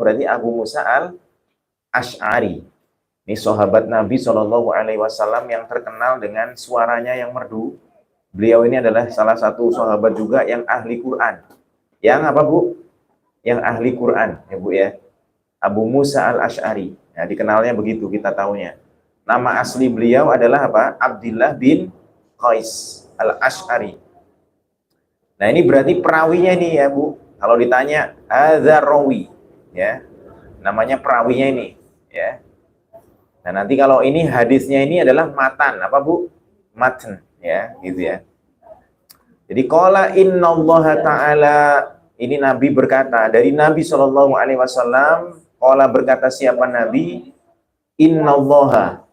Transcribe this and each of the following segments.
berarti Abu Musa al-Asy'ari. Ini sahabat Nabi Shallallahu Alaihi Wasallam yang terkenal dengan suaranya yang merdu. Beliau ini adalah salah satu sahabat juga yang ahli Quran. Yang apa, Bu? Yang ahli Quran, ya Bu ya. Abu Musa al-Asy'ari. Nah, dikenalnya begitu, kita tahunya. Nama asli beliau adalah apa? Abdullah bin Qais al-Asy'ari. Nah, ini berarti perawinya nih ya, Bu. Kalau ditanya hadza rawi, ya. Namanya perawinya ini, ya. Nah, nanti kalau ini hadisnya ini adalah matan, apa, Bu? Matan, ya, gitu ya. Jadi qala innallaha ta'ala, ini Nabi berkata, dari Nabi Shallallahu Alaihi Wasallam, qala berkata siapa Nabi? Innallaha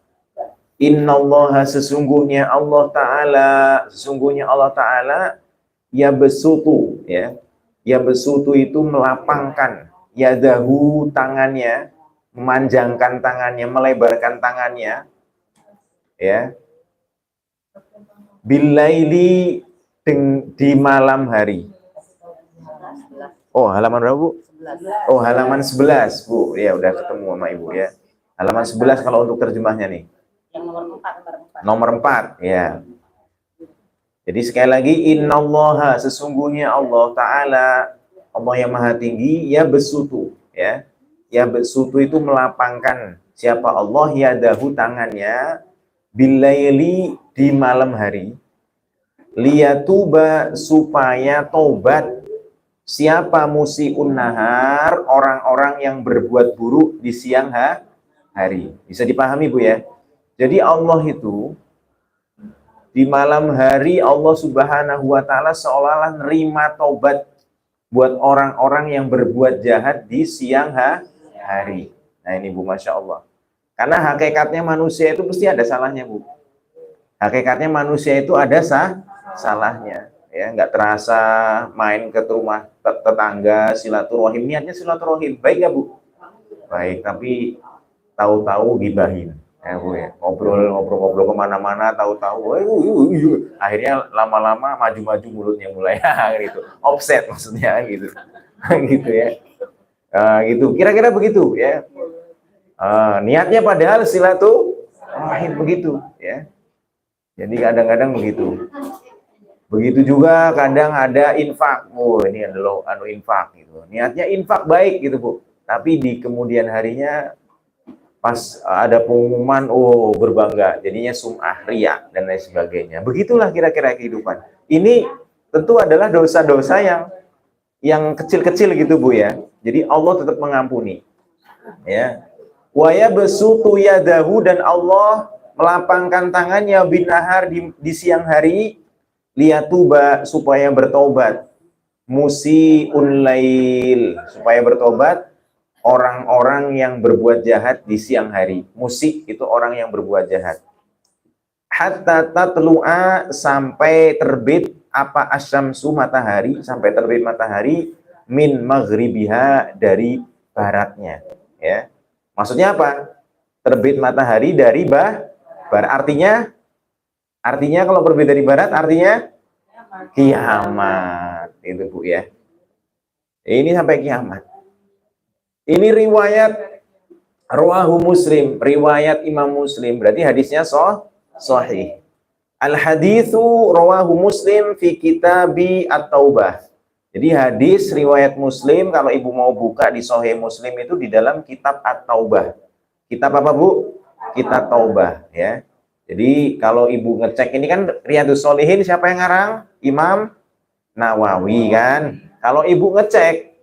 sesungguhnya Allah Ta'ala ya besutu, ya. Ya besutu itu melapangkan, yadahu tangannya, memanjangkan tangannya, melebarkan tangannya, ya. Bilaili di malam hari. Oh, halaman berapa, Bu? Oh, halaman 11, Bu. Ya, udah ketemu sama Ibu ya. Halaman 11 kalau untuk terjemahnya nih. Yang Nomor 4, ya. Jadi sekali lagi, innallaha sesungguhnya Allah Ta'ala, Allah yang maha tinggi, ya besutu, ya. Ya besutu itu melapangkan siapa Allah, yadahu tangannya, bilaili di malam hari, liyatuba supaya tobat siapa musiun nahar, orang-orang yang berbuat buruk di siang hari. Bisa dipahami, Bu ya. Jadi Allah itu di malam hari Allah Subhanahu wa Ta'ala seolah-olah nerima tobat buat orang-orang yang berbuat jahat di siang hari. Nah, ini, Bu, Masya Allah. Karena hakikatnya manusia itu pasti ada salahnya, Bu. Hakikatnya manusia itu ada salahnya, ya. Nggak terasa main ke rumah tetangga, silaturahim, niatnya silaturahim, baik ya, Bu? Baik, tapi tahu-tahu gibahin, ya, Bu ya. Ngobrol kemana-mana, tahu-tahu akhirnya lama-lama maju-maju mulutnya mulai gitu, offset maksudnya gitu. Gitu ya. Gitu, kira-kira begitu ya. Niatnya padahal silaturahim begitu ya. Jadi kadang-kadang begitu. Begitu juga kadang ada infak. Oh, ini adalah infak gitu. Niatnya infak baik gitu, Bu. Tapi di kemudian harinya pas ada pengumuman, oh berbangga. Jadinya sum'ah, riya dan lain sebagainya. Begitulah kira-kira kehidupan. Ini tentu adalah dosa-dosa yang kecil-kecil gitu, Bu ya. Jadi Allah tetap mengampuni. Ya. Wa yabsutu yadahu, dan Allah melapangkan tangannya binahar di siang hari, liyatuba supaya bertobat, musiun lail supaya bertobat orang-orang yang berbuat jahat di siang hari. Musik itu orang yang berbuat jahat. Hatta tatlu'a sampai terbit apa asyamsu matahari, sampai terbit matahari min maghribiha dari baratnya, ya. Maksudnya apa? Terbit matahari dari barat. Artinya kalau terbit dari barat artinya kiamat. Itu, Bu ya. Ini sampai kiamat. Ini riwayat rawahu Muslim, riwayat Imam Muslim. Berarti hadisnya sahih. Al-haditsu rawahu Muslim fi kitabi at-taubah. Jadi hadis riwayat Muslim, kalau Ibu mau buka di Sahih Muslim itu di dalam kitab At-Taubah. Kitab apa, Bu? Kitab Taubah, ya. Jadi kalau Ibu ngecek ini kan Riyadhus Shalihin, siapa yang ngarang? Imam Nawawi kan. Kalau Ibu ngecek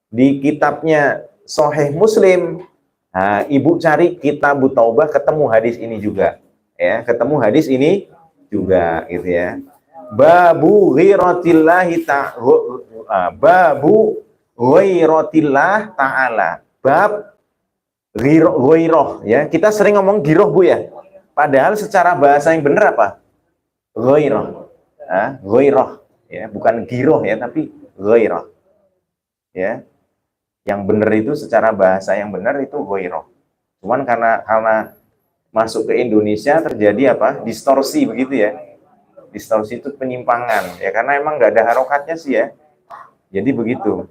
di kitabnya Sahih Muslim, nah, Ibu cari Kitab Taubah, ketemu hadis ini juga, ya. Ketemu hadis ini juga, gitu ya. Babu ghiratillahi babu ghairatillah ta'ala. Bab ghairah, ya. Kita sering ngomong giroh, Bu ya. Padahal secara bahasa yang benar apa? Ghairah. Ghairah, ya, bukan giroh ya, tapi ghairah. Ya. Yang benar itu secara bahasa yang benar itu ghairah. Cuman karena masuk ke Indonesia terjadi apa? Distorsi begitu ya. Distorsi itu penyimpangan, ya, karena emang nggak ada harokatnya sih ya. Jadi begitu.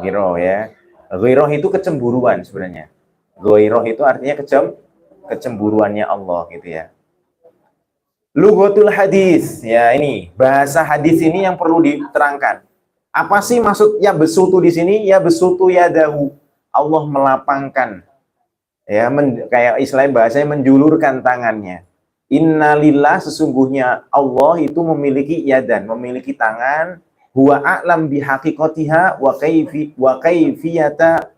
Ghiroh ya. Ghiroh itu kecemburuan sebenarnya. Ghiroh itu artinya kecemburuannya Allah gitu ya. Lughatul hadis. Ya, ini bahasa hadis ini yang perlu diterangkan. Apa sih maksud ya besutu di sini? Ya besutu yadahu. Allah melapangkan ya kayak istilah bahasanya menjulurkan tangannya. Innalillah, sesungguhnya Allah itu memiliki yadan, memiliki tangan. Huwa a'lam bihaqiqatiha wa kayfiyata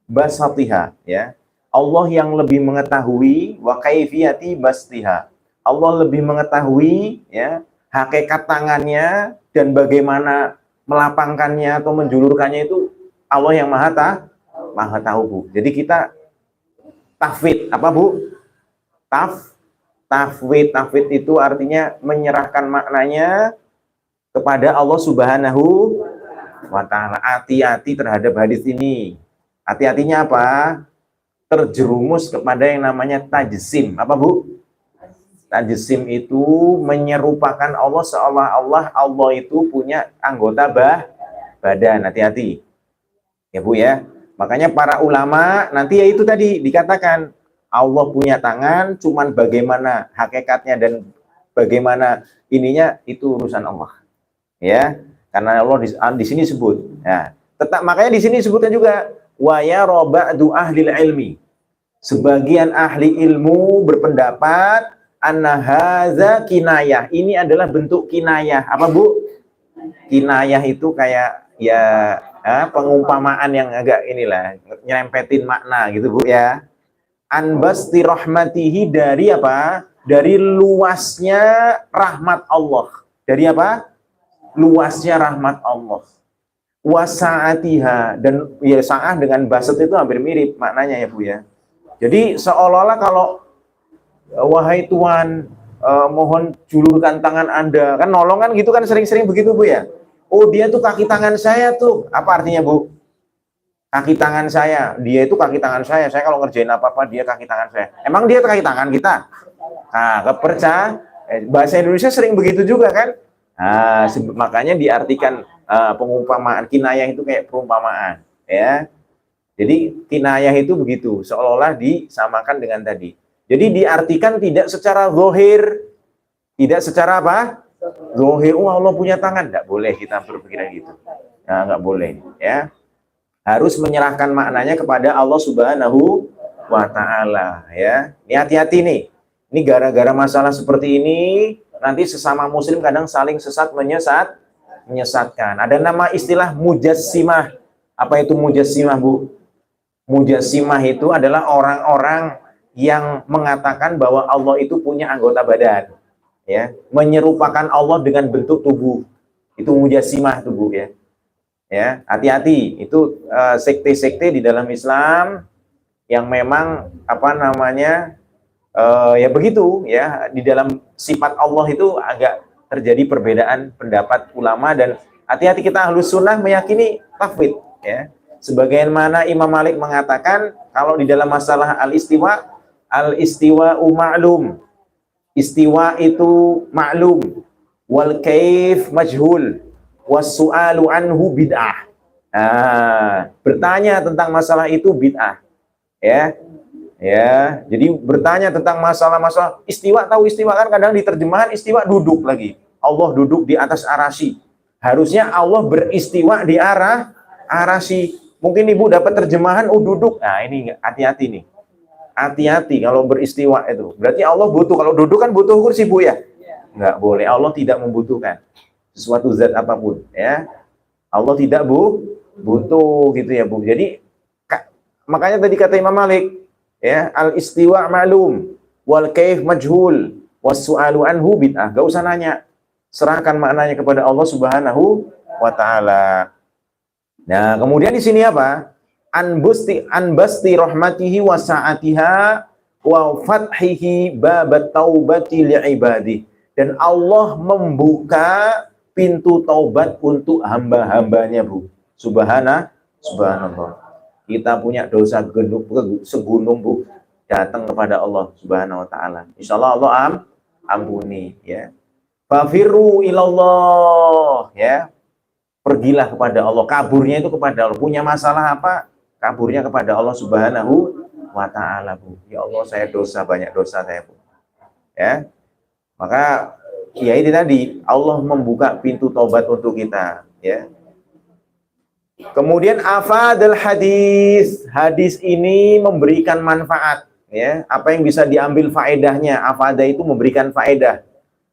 basatiha ya. Allah yang lebih mengetahui wa kayfiyati bastiha. Allah lebih mengetahui ya hakikat tangannya dan bagaimana melapangkannya atau menjulurkannya itu Allah yang maha tahu, Bu. Jadi kita tafwid apa, Bu? Tafwid itu artinya menyerahkan maknanya kepada Allah Subhanahu wa ta'ala. Hati-hati terhadap hadis ini. Hati-hatinya apa? Terjerumus kepada yang namanya tajsim. Apa, Bu? Tajsim itu menyerupakan Allah seolah-olah Allah itu punya anggota badan. Hati-hati. Ya, Bu ya. Makanya para ulama nanti ya itu tadi dikatakan Allah punya tangan, cuman bagaimana hakikatnya dan bagaimana ininya itu urusan Allah. Ya, karena Allah di sini sebut. Ya, tetap makanya di sini sebutkan juga wa yara ba'du ahli ilmi. Sebagian ahli ilmu berpendapat anna hadza kinayah. Ini adalah bentuk kinayah. Apa, Bu? Kinayah itu kayak ya pengumpamaan yang agak inilah nyerempetin makna gitu, Bu ya. Anbasti rahmatihi, dari apa? Dari luasnya rahmat Allah. Dari apa? Luasnya rahmat Allah. Wasa'atiha, dan ya sa'ah dengan basat itu hampir mirip maknanya ya, Bu ya. Jadi seolah-olah kalau wahai Tuhan, mohon julurkan tangan Anda. Kan nolong kan gitu kan sering-sering begitu, Bu ya. Oh, dia tuh kaki tangan saya tuh. Apa artinya, Bu? Kaki tangan saya, dia itu kaki tangan saya. Saya kalau ngerjain apa-apa dia kaki tangan saya. Emang dia kaki tangan kita? Nah, kepercayaan bahasa Indonesia sering begitu juga kan? Nah, makanya diartikan pengumpamaan kinayah itu kayak perumpamaan, ya. Jadi kinayah itu begitu, seolah-olah disamakan dengan tadi. Jadi diartikan tidak secara zahir, tidak secara apa? Zahir. Oh, Allah punya tangan, enggak boleh kita berpikiran gitu. Nah, enggak boleh, ya. Harus menyerahkan maknanya kepada Allah Subhanahu wa ta'ala ya. Ini hati-hati nih. Ini gara-gara masalah seperti ini nanti sesama muslim kadang saling menyesatkan. Ada nama istilah mujassimah. Apa itu mujassimah, Bu? Mujassimah itu adalah orang-orang yang mengatakan bahwa Allah itu punya anggota badan ya, menyerupakan Allah dengan bentuk tubuh. Itu mujassimah tubuh ya. Ya, hati-hati, itu sekte-sekte di dalam Islam yang memang apa namanya ya begitu ya, di dalam sifat Allah itu agak terjadi perbedaan pendapat ulama, dan hati-hati kita Ahlus Sunnah meyakini tafwid ya. Sebagaimana Imam Malik mengatakan kalau di dalam masalah al-istiwa ma'lum. Istiwa itu ma'lum, wal kaif majhul. Wassu'alu anhu bid'ah. Bertanya tentang masalah itu bid'ah. Ya. Ya, jadi bertanya tentang masalah-masalah istiwa, tahu istiwa kan kadang di terjemahan istiwa duduk lagi. Allah duduk di atas arasy. Harusnya Allah beristiwa di arasy. Mungkin Ibu dapat terjemahan duduk. Nah, ini hati-hati nih. Hati-hati kalau beristiwa itu. Berarti Allah butuh. Kalau duduk kan butuh kursi, Bu ya? Enggak boleh. Allah tidak membutuhkan sesuatu zat apapun ya. Allah tidak butuh gitu ya, Bu. Jadi makanya tadi kata Imam Malik ya, al istiwa ma'lum wal kaif majhul was-su'alu anhu bid'ah. Gak usah nanya. Serahkan maknanya kepada Allah Subhanahu wa taala. Nah, kemudian di sini apa? Anbasti rahmatihi wa sa'atiha wa fathihi babat taubati li'ibadi. Dan Allah membuka pintu taubat untuk hamba-hambanya, Bu. Subhanallah. Kita punya dosa segunung, Bu. Datang kepada Allah Subhanahu wa taala. Insyaallah Allah ampuni ya. Fafirru ilallah ya. pergilah kepada Allah, kaburnya itu kepada Allah. Punya masalah apa? Kaburnya kepada Allah Subhanahu wa ta'ala, Bu. Ya Allah, saya dosa, banyak dosa saya, Bu. Ya. Maka ya ini tadi, Allah membuka pintu taubat untuk kita, ya. Kemudian afadul hadis. Hadis ini memberikan manfaat, ya. Apa yang bisa diambil faedahnya? Afada itu memberikan faedah.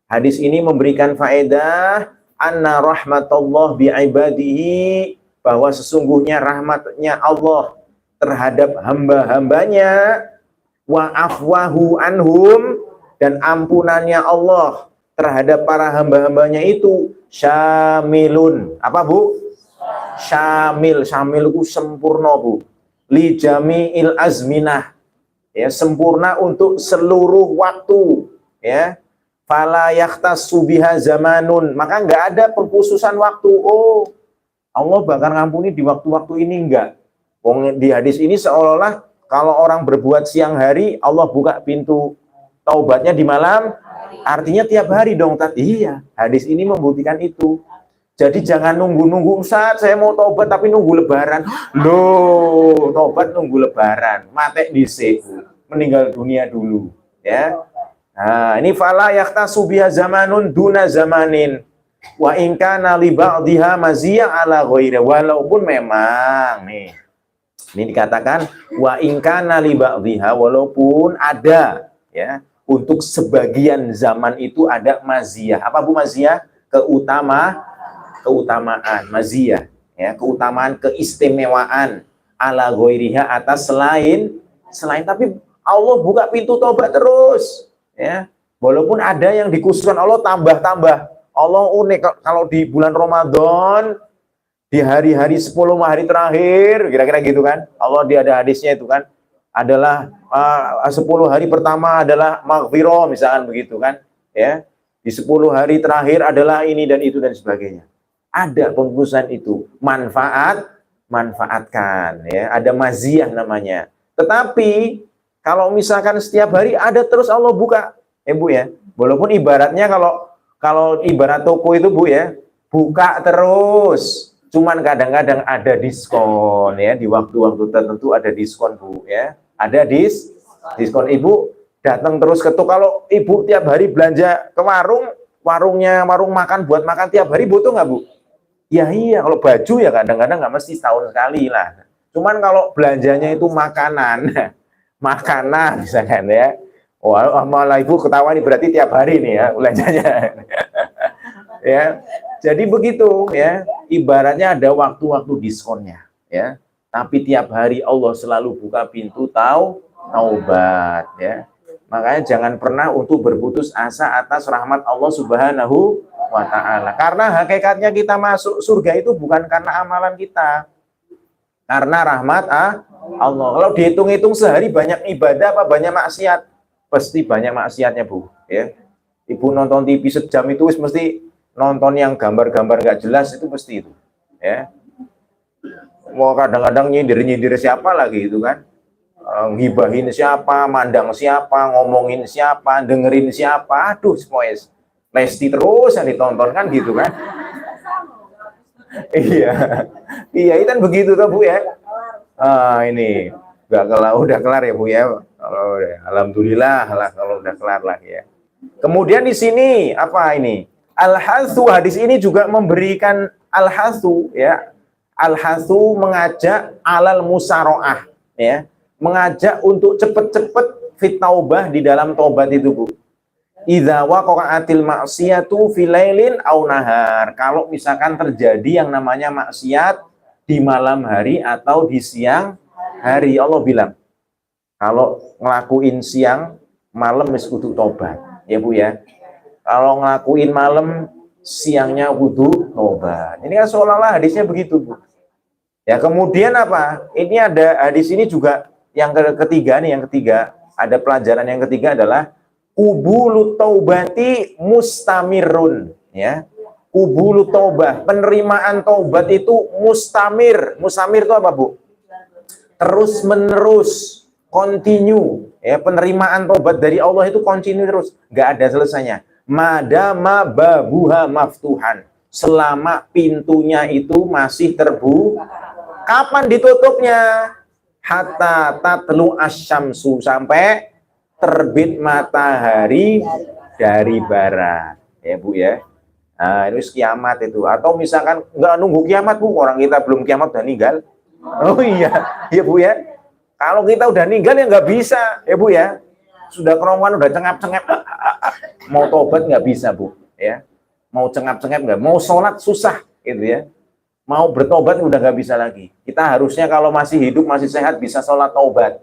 Hadis ini memberikan faedah anna rahmatullah bi'ibadihi, bahwa sesungguhnya rahmatnya Allah terhadap hamba-hambanya, wa afwahu anhum, dan ampunannya Allah terhadap para hamba-hambanya itu syamilun. Apa, Bu? Syamil. Syamil itu sempurna, Bu. Li jami'il azminah. Ya, sempurna untuk seluruh waktu, ya. Fala yakhtassu biha zamanun. Maka enggak ada pengkhususan waktu. Oh, Allah bakal ngampuni di waktu-waktu ini, enggak. Di hadis ini seolah-olah kalau orang berbuat siang hari, Allah buka pintu taubatnya di malam. Artinya tiap hari dong, iya. Hadis ini membuktikan itu. Jadi jangan nunggu-nunggu, Ustaz, saya mau taubat tapi nunggu lebaran. Loh, taubat nunggu lebaran. Mate dhisik, meninggal dunia dulu, ya. Nah, ini fala yahtasu biha zamanun duna zamanin. Wa in kana li ba'dihha maziyya ala ghairi. Walaupun memang nih. Ini dikatakan wa in kana li ba'dihha, walaupun ada, ya, untuk sebagian zaman itu ada maziyah. Apa, Bu, maziyah? Keutamaan, maziyah, ya, keutamaan, keistimewaan ala ghairiha, atas selain, tapi Allah buka pintu tobat terus, ya. Walaupun ada yang dikhususkan Allah tambah. Allah unik kalau di bulan Ramadan, di hari-hari 10 hari terakhir, kira-kira gitu kan. Allah dia ada hadisnya itu kan. Adalah 10 hari pertama adalah maghfirah, misalkan begitu kan, ya. Di 10 hari terakhir adalah ini dan itu dan sebagainya. Ada pengkhususan itu, manfaatkan, ya. Ada maziyah namanya. Tetapi kalau misalkan setiap hari ada terus Allah buka, Bu, ya. Walaupun ibaratnya kalau ibarat toko itu, Bu, ya, buka terus. Cuman kadang-kadang ada diskon, ya, di waktu-waktu tertentu ada diskon, Bu, ya. Ada diskon. Ibu datang terus ke toko. Kalau Ibu tiap hari belanja ke warung makan buat makan tiap hari, butuh nggak, Bu? Ya iya, kalau baju ya kadang-kadang nggak mesti setahun sekali lah. Cuman kalau belanjanya itu makanan misalkan, ya. Wah, malah Ibu ketawa nih, berarti tiap hari nih ya belanjanya. Ya. Jadi begitu, ya. Ibaratnya ada waktu-waktu diskonnya, ya. Tapi tiap hari Allah selalu buka pintu taubat, ya. Makanya jangan pernah untuk berputus asa atas rahmat Allah Subhanahu wa ta'ala. Karena hakikatnya kita masuk surga itu bukan karena amalan kita, karena rahmat Allah. Kalau dihitung-hitung sehari banyak ibadah apa banyak maksiat? Pasti banyak maksiatnya, Bu, ya. Ibu nonton TV sejam itu mesti nonton yang gambar-gambar nggak jelas, itu pasti itu, ya. Mau kadang-kadang nyindir siapa lagi itu kan, ngibahin siapa, mandang siapa, ngomongin siapa, dengerin siapa, aduh semuanya Lesti terus yang ditonton kan gitu kan. Iya itu kan begitu tuh, Bu, ya. Ini udah kelar ya, Bu, ya. Alhamdulillah lah kalau udah kelar lah, ya. Kemudian di sini apa ini? Al-hasu, hadis ini juga memberikan al-hasu, ya. Al-hasu mengajak alal musaroah, ya. Mengajak untuk cepet-cepet fit taubah, di dalam taubat itu, Bu. Idza waqa'atil ma'siyatu fi lailin aw nahar. Kalau misalkan terjadi yang namanya maksiat di malam hari atau di siang hari, Allah bilang kalau ngelakuin siang, malam wis kudu tobat, ya, Bu, ya. Kalau ngelakuin malam, siangnya kudu tobat. Ini kan seolah-olah hadisnya begitu, Bu. Ya, kemudian apa? Ini ada hadis ini juga yang ketiga nih, ada pelajaran yang ketiga adalah qubulu taubati mustamirun, ya. Qubulu taubah, penerimaan taubat itu mustamir. Mustamir itu apa, Bu? Terus menerus, continue, ya. Penerimaan taubat dari Allah itu continue terus, nggak ada selesainya. Madama babuha maftuhan, selama pintunya itu masih terbuka. Kapan ditutupnya? Hatta tatlu asyamsu, sampai terbit matahari dari barat. Ya Bu ya. Nah, itu kiamat itu. Atau misalkan nggak nunggu kiamat Bu, orang kita belum kiamat udah meninggal. Oh iya, ya Bu ya. Kalau kita udah meninggal ya nggak bisa, ya Bu ya. Sudah kerongkongan, udah cengap-cengap, mau tobat nggak bisa Bu, ya. Mau cengap-cengap nggak, mau sholat susah, gitu ya. Mau bertobat udah nggak bisa lagi. Kita harusnya kalau masih hidup, masih sehat, bisa sholat tobat.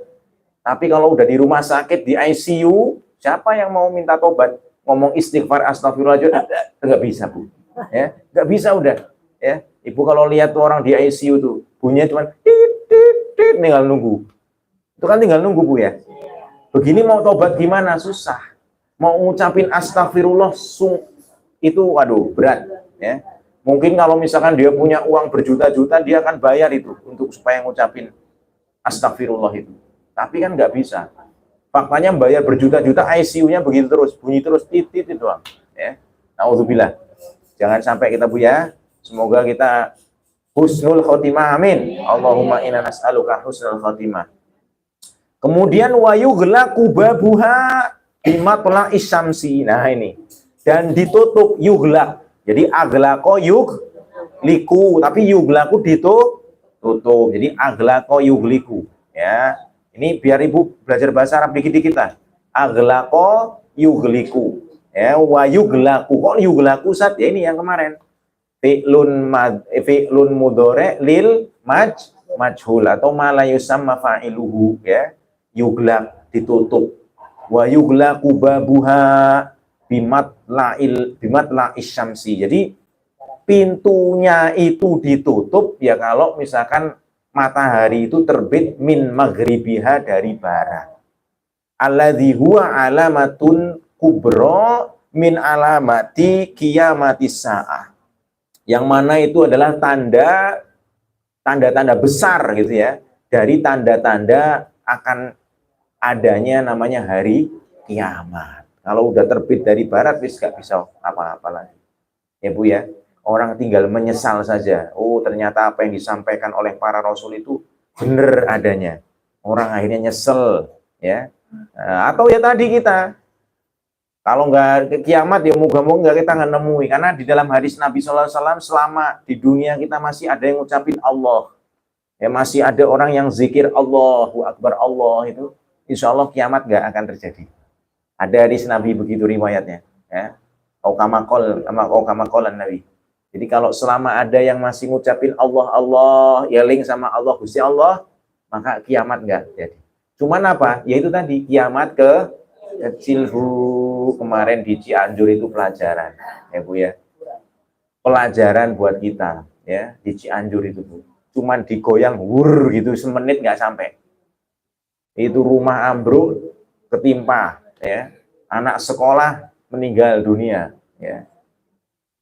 Tapi kalau udah di rumah sakit, di ICU, siapa yang mau minta tobat? Ngomong istighfar, astagfirullahaladzim, nggak bisa Bu. Ya, nggak bisa udah. Ya, Ibu kalau lihat tuh orang di ICU tuh, bunyinya cuma tinggal nunggu. Itu kan tinggal nunggu Bu ya. Begini mau tobat gimana? Susah. Mau ngucapin astagfirullah, itu waduh berat. Ya. Mungkin kalau misalkan dia punya uang berjuta-juta, dia akan bayar itu untuk supaya ngucapin astagfirullah itu. Tapi kan nggak bisa. Faktanya bayar berjuta-juta, ICU-nya begitu terus, bunyi terus, titit itu doang. Ya. Nauzubillah. Jangan sampai kita Bu ya. Semoga kita husnul khotimah, amin. Allahumma inna nas'aluka husnul khotimah. Kemudian wayu gelaku babuha bimatla isyamsi. Nah ini. Dan ditutup yuglak. Jadi aglako yugliku, tapi yuglaku ditutup. Jadi aglako yugliku. Ya, ini biar Ibu belajar bahasa Arab dikit-dikit lah. Aglako yugliku. Ya, wa yuglaku. Kok yuglaku Sat? Ya ini yang kemarin. Fi'lun mudhari lil majhul atau ma la yusamma fa'iluhu, ya. Yuglak ditutup. Wa yuglaku babuha bimatla isyamsi. Jadi pintunya itu ditutup ya kalau misalkan matahari itu terbit min maghribiha, dari barat. Alladzi huwa alamatun kubra min alamati qiyamatis saah. Yang mana itu adalah tanda-tanda besar gitu ya, dari tanda-tanda akan adanya namanya hari kiamat. Kalau udah terbit dari barat, wis gak bisa apa-apa lagi. Ya Bu ya, orang tinggal menyesal saja. Oh ternyata apa yang disampaikan oleh para rasul itu benar adanya. Orang akhirnya nyesel, ya. Atau ya tadi kita, kalau nggak kiamat ya moga-moga kita nggak nemui. Karena di dalam hadis Nabi SAW, selama di dunia kita masih ada yang ngucapin Allah. Ya masih ada orang yang zikir Allahu Akbar Allah itu, insya Allah kiamat nggak akan terjadi. Ada hadis Nabi begitu riwayatnya, ya. Kamakol Nabi. Jadi kalau selama ada yang masih ngucapin Allah Allah, yelling sama Allah Gusti Allah, maka kiamat enggak jadi. Cuman apa? Yaitu tadi kiamat kecil Bu. Kemarin di Cianjur itu pelajaran, ya Bu ya. Pelajaran buat kita, ya, di Cianjur itu Bu. Cuman digoyang gitu semenit nggak sampai. Itu rumah ambruk, ketimpa, ya, anak sekolah meninggal dunia, ya,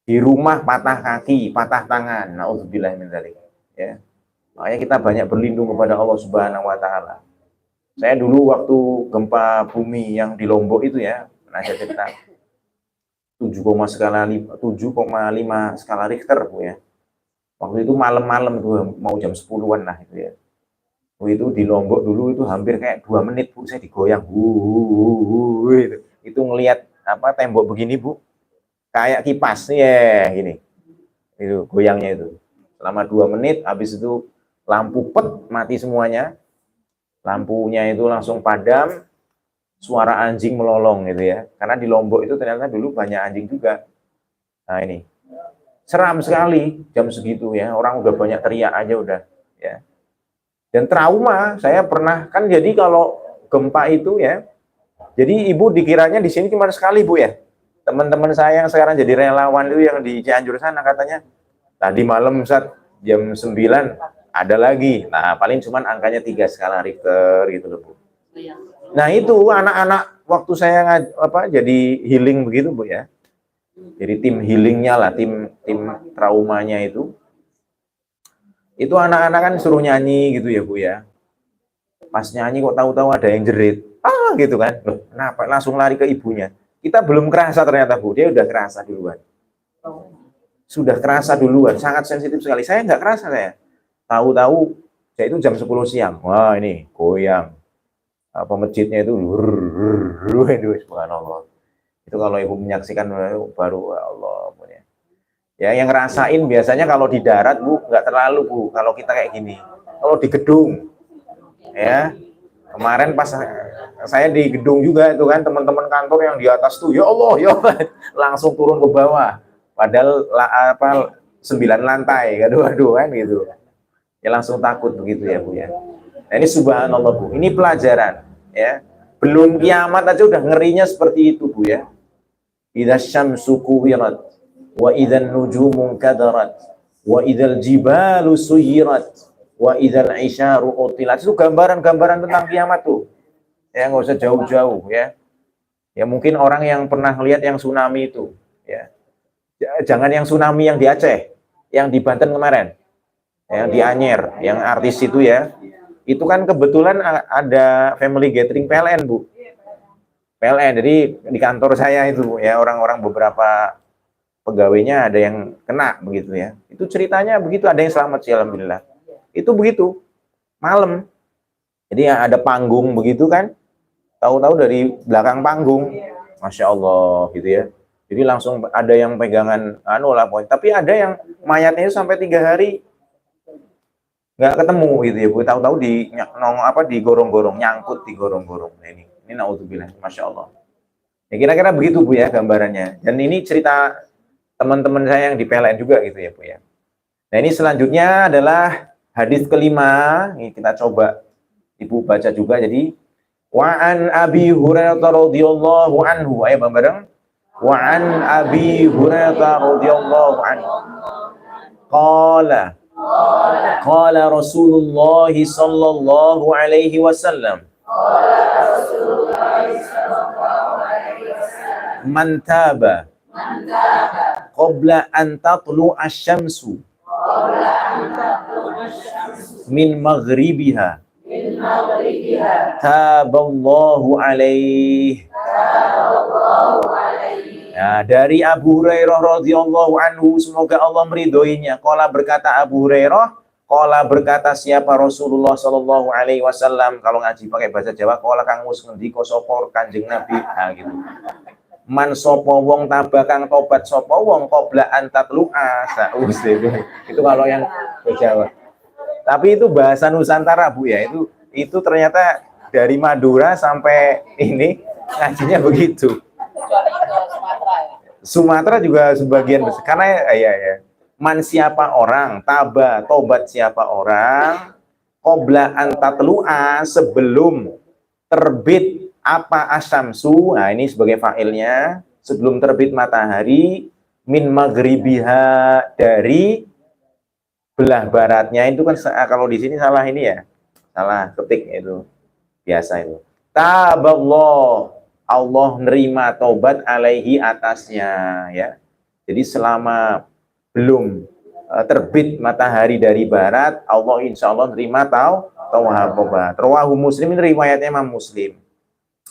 di rumah patah kaki, patah tangan, naudzubillah min dzalik, ya. Makanya kita banyak berlindung kepada Allah Subhanahu Wa Taala. Saya dulu waktu gempa bumi yang di Lombok itu ya, pernah saya cerita 7,5 skala Richter Bu ya. Waktu itu malam-malam tuh, mau jam 10-an lah itu ya. Itu di Lombok dulu itu hampir kayak 2 menit Bu, saya digoyang itu ngelihat apa tembok begini Bu, kayak kipas ya gini, itu goyangnya itu selama 2 menit. Habis itu lampu mati semuanya, lampunya itu langsung padam, suara anjing melolong gitu ya, karena di Lombok itu ternyata dulu banyak anjing juga. Nah ini seram sekali jam segitu ya, orang udah banyak teriak aja udah ya. Dan trauma, saya pernah kan, jadi kalau gempa itu ya, jadi Ibu dikiranya di sini cuma sekali Bu ya. Teman-teman saya yang sekarang jadi relawan itu yang di Cianjur sana katanya, tadi malam saat jam 9 ada lagi. Nah paling cuman angkanya 3 skala Richter gitu loh Bu. Nah itu anak-anak waktu saya jadi healing begitu Bu ya. Jadi tim healingnya lah, tim traumanya itu anak-anak kan suruh nyanyi gitu ya Bu ya. Pas nyanyi kok tahu-tahu ada yang jerit, gitu kan. Loh, kenapa? Langsung lari ke ibunya. Kita belum kerasa ternyata Bu, dia udah kerasa duluan. sudah kerasa duluan, sangat sensitif sekali. Saya nggak kerasa saya. Tahu-tahu saya itu jam 10 siang. Wah, ini goyang. Apa masjidnya itu subhanallah. Itu kalau ibu menyaksikan baru ya Allah punya. Ya, yang ngerasain biasanya kalau di darat Bu, nggak terlalu Bu. Kalau kita kayak gini. Kalau di gedung, ya kemarin pas saya di gedung juga itu kan teman-teman kantor yang di atas tuh, ya Allah, ya Allah, langsung turun ke bawah. Padahal apa 9 lantai, aduh kan gitu. Ya langsung takut begitu ya Bu ya. Nah, ini subhanallah Bu. Ini pelajaran ya. Belum kiamat aja udah ngerinya seperti itu Bu ya. Idza syamsu kuwirat wa idzan nujumu kadarat wa idzal jibalu suyirat wa idzal isyaru utilat. Itu gambaran-gambaran tentang kiamat tuh. Ya nggak usah jauh-jauh ya. Ya mungkin orang yang pernah lihat yang tsunami itu ya. Jangan yang tsunami yang di Aceh, yang di Banten kemarin. Yang di Anyer, yang artis itu ya. Itu kan kebetulan ada family gathering PLN, Bu. PLN, jadi di kantor saya itu ya orang-orang beberapa pegawainya ada yang kena begitu ya. Itu ceritanya begitu, ada yang selamat sih alhamdulillah. Itu begitu, malam. Jadi ada panggung begitu kan, tahu-tahu dari belakang panggung, Masya Allah gitu ya. Jadi langsung ada yang pegangan anu lah, tapi ada yang mayatnya itu sampai 3 hari nggak ketemu gitu ya Bu, tahu-tahu di gorong-gorong, nyangkut di gorong-gorong. Nah, ini naudzubillah, Masya Allah. Ya kira-kira begitu Bu ya gambarannya. Dan ini cerita teman-teman saya yang di PLN juga gitu ya Bu ya. Nah ini selanjutnya adalah hadis kelima. Ini kita coba Ibu baca juga. Jadi wa an Abi Hurairah radhiyallahu anhu, ayo bareng. Wa an Abi Hurairah radhiyallahu anhu. Qala Rasulullah sallallahu alaihi wasallam. Man taba qabla an tatlu asy-syamsu min maghribiha taballahu alaihi. Nah, dari Abu Hurairah radhiyallahu anhu, semoga Allah meridhoinya. Qala berkata Abu Hurairah, qala berkata siapa Rasulullah sallallahu alaihi wasallam. Kalau ngaji pakai bahasa Jawa, qala kang wis ngendika sapa Kanjeng Nabi. Nah, gitu. Man sapa wong tabakang tobat sapa wong qabla antatlu'a saus itu kalau yang Jawa. Tapi itu bahasa Nusantara Bu ya. Itu ternyata dari Madura sampai ini ngajinya begitu. Sumatera juga sebagian besar karena ya. Man siapa orang, tobat siapa orang, qabla antatlu'a sebelum terbit apa asyamsu. Nah, ini sebagai fa'ilnya, sebelum terbit matahari, min maghribiha dari belah baratnya. Itu kan kalau di sini salah ini ya. Salah ketik itu. Biasa itu. Taballah, Allah nerima taubat alaihi atasnya ya. Jadi selama belum terbit matahari dari barat, Allah insya Allah nerima taubat. Rawahu Muslim, ini riwayatnya Imam Muslim.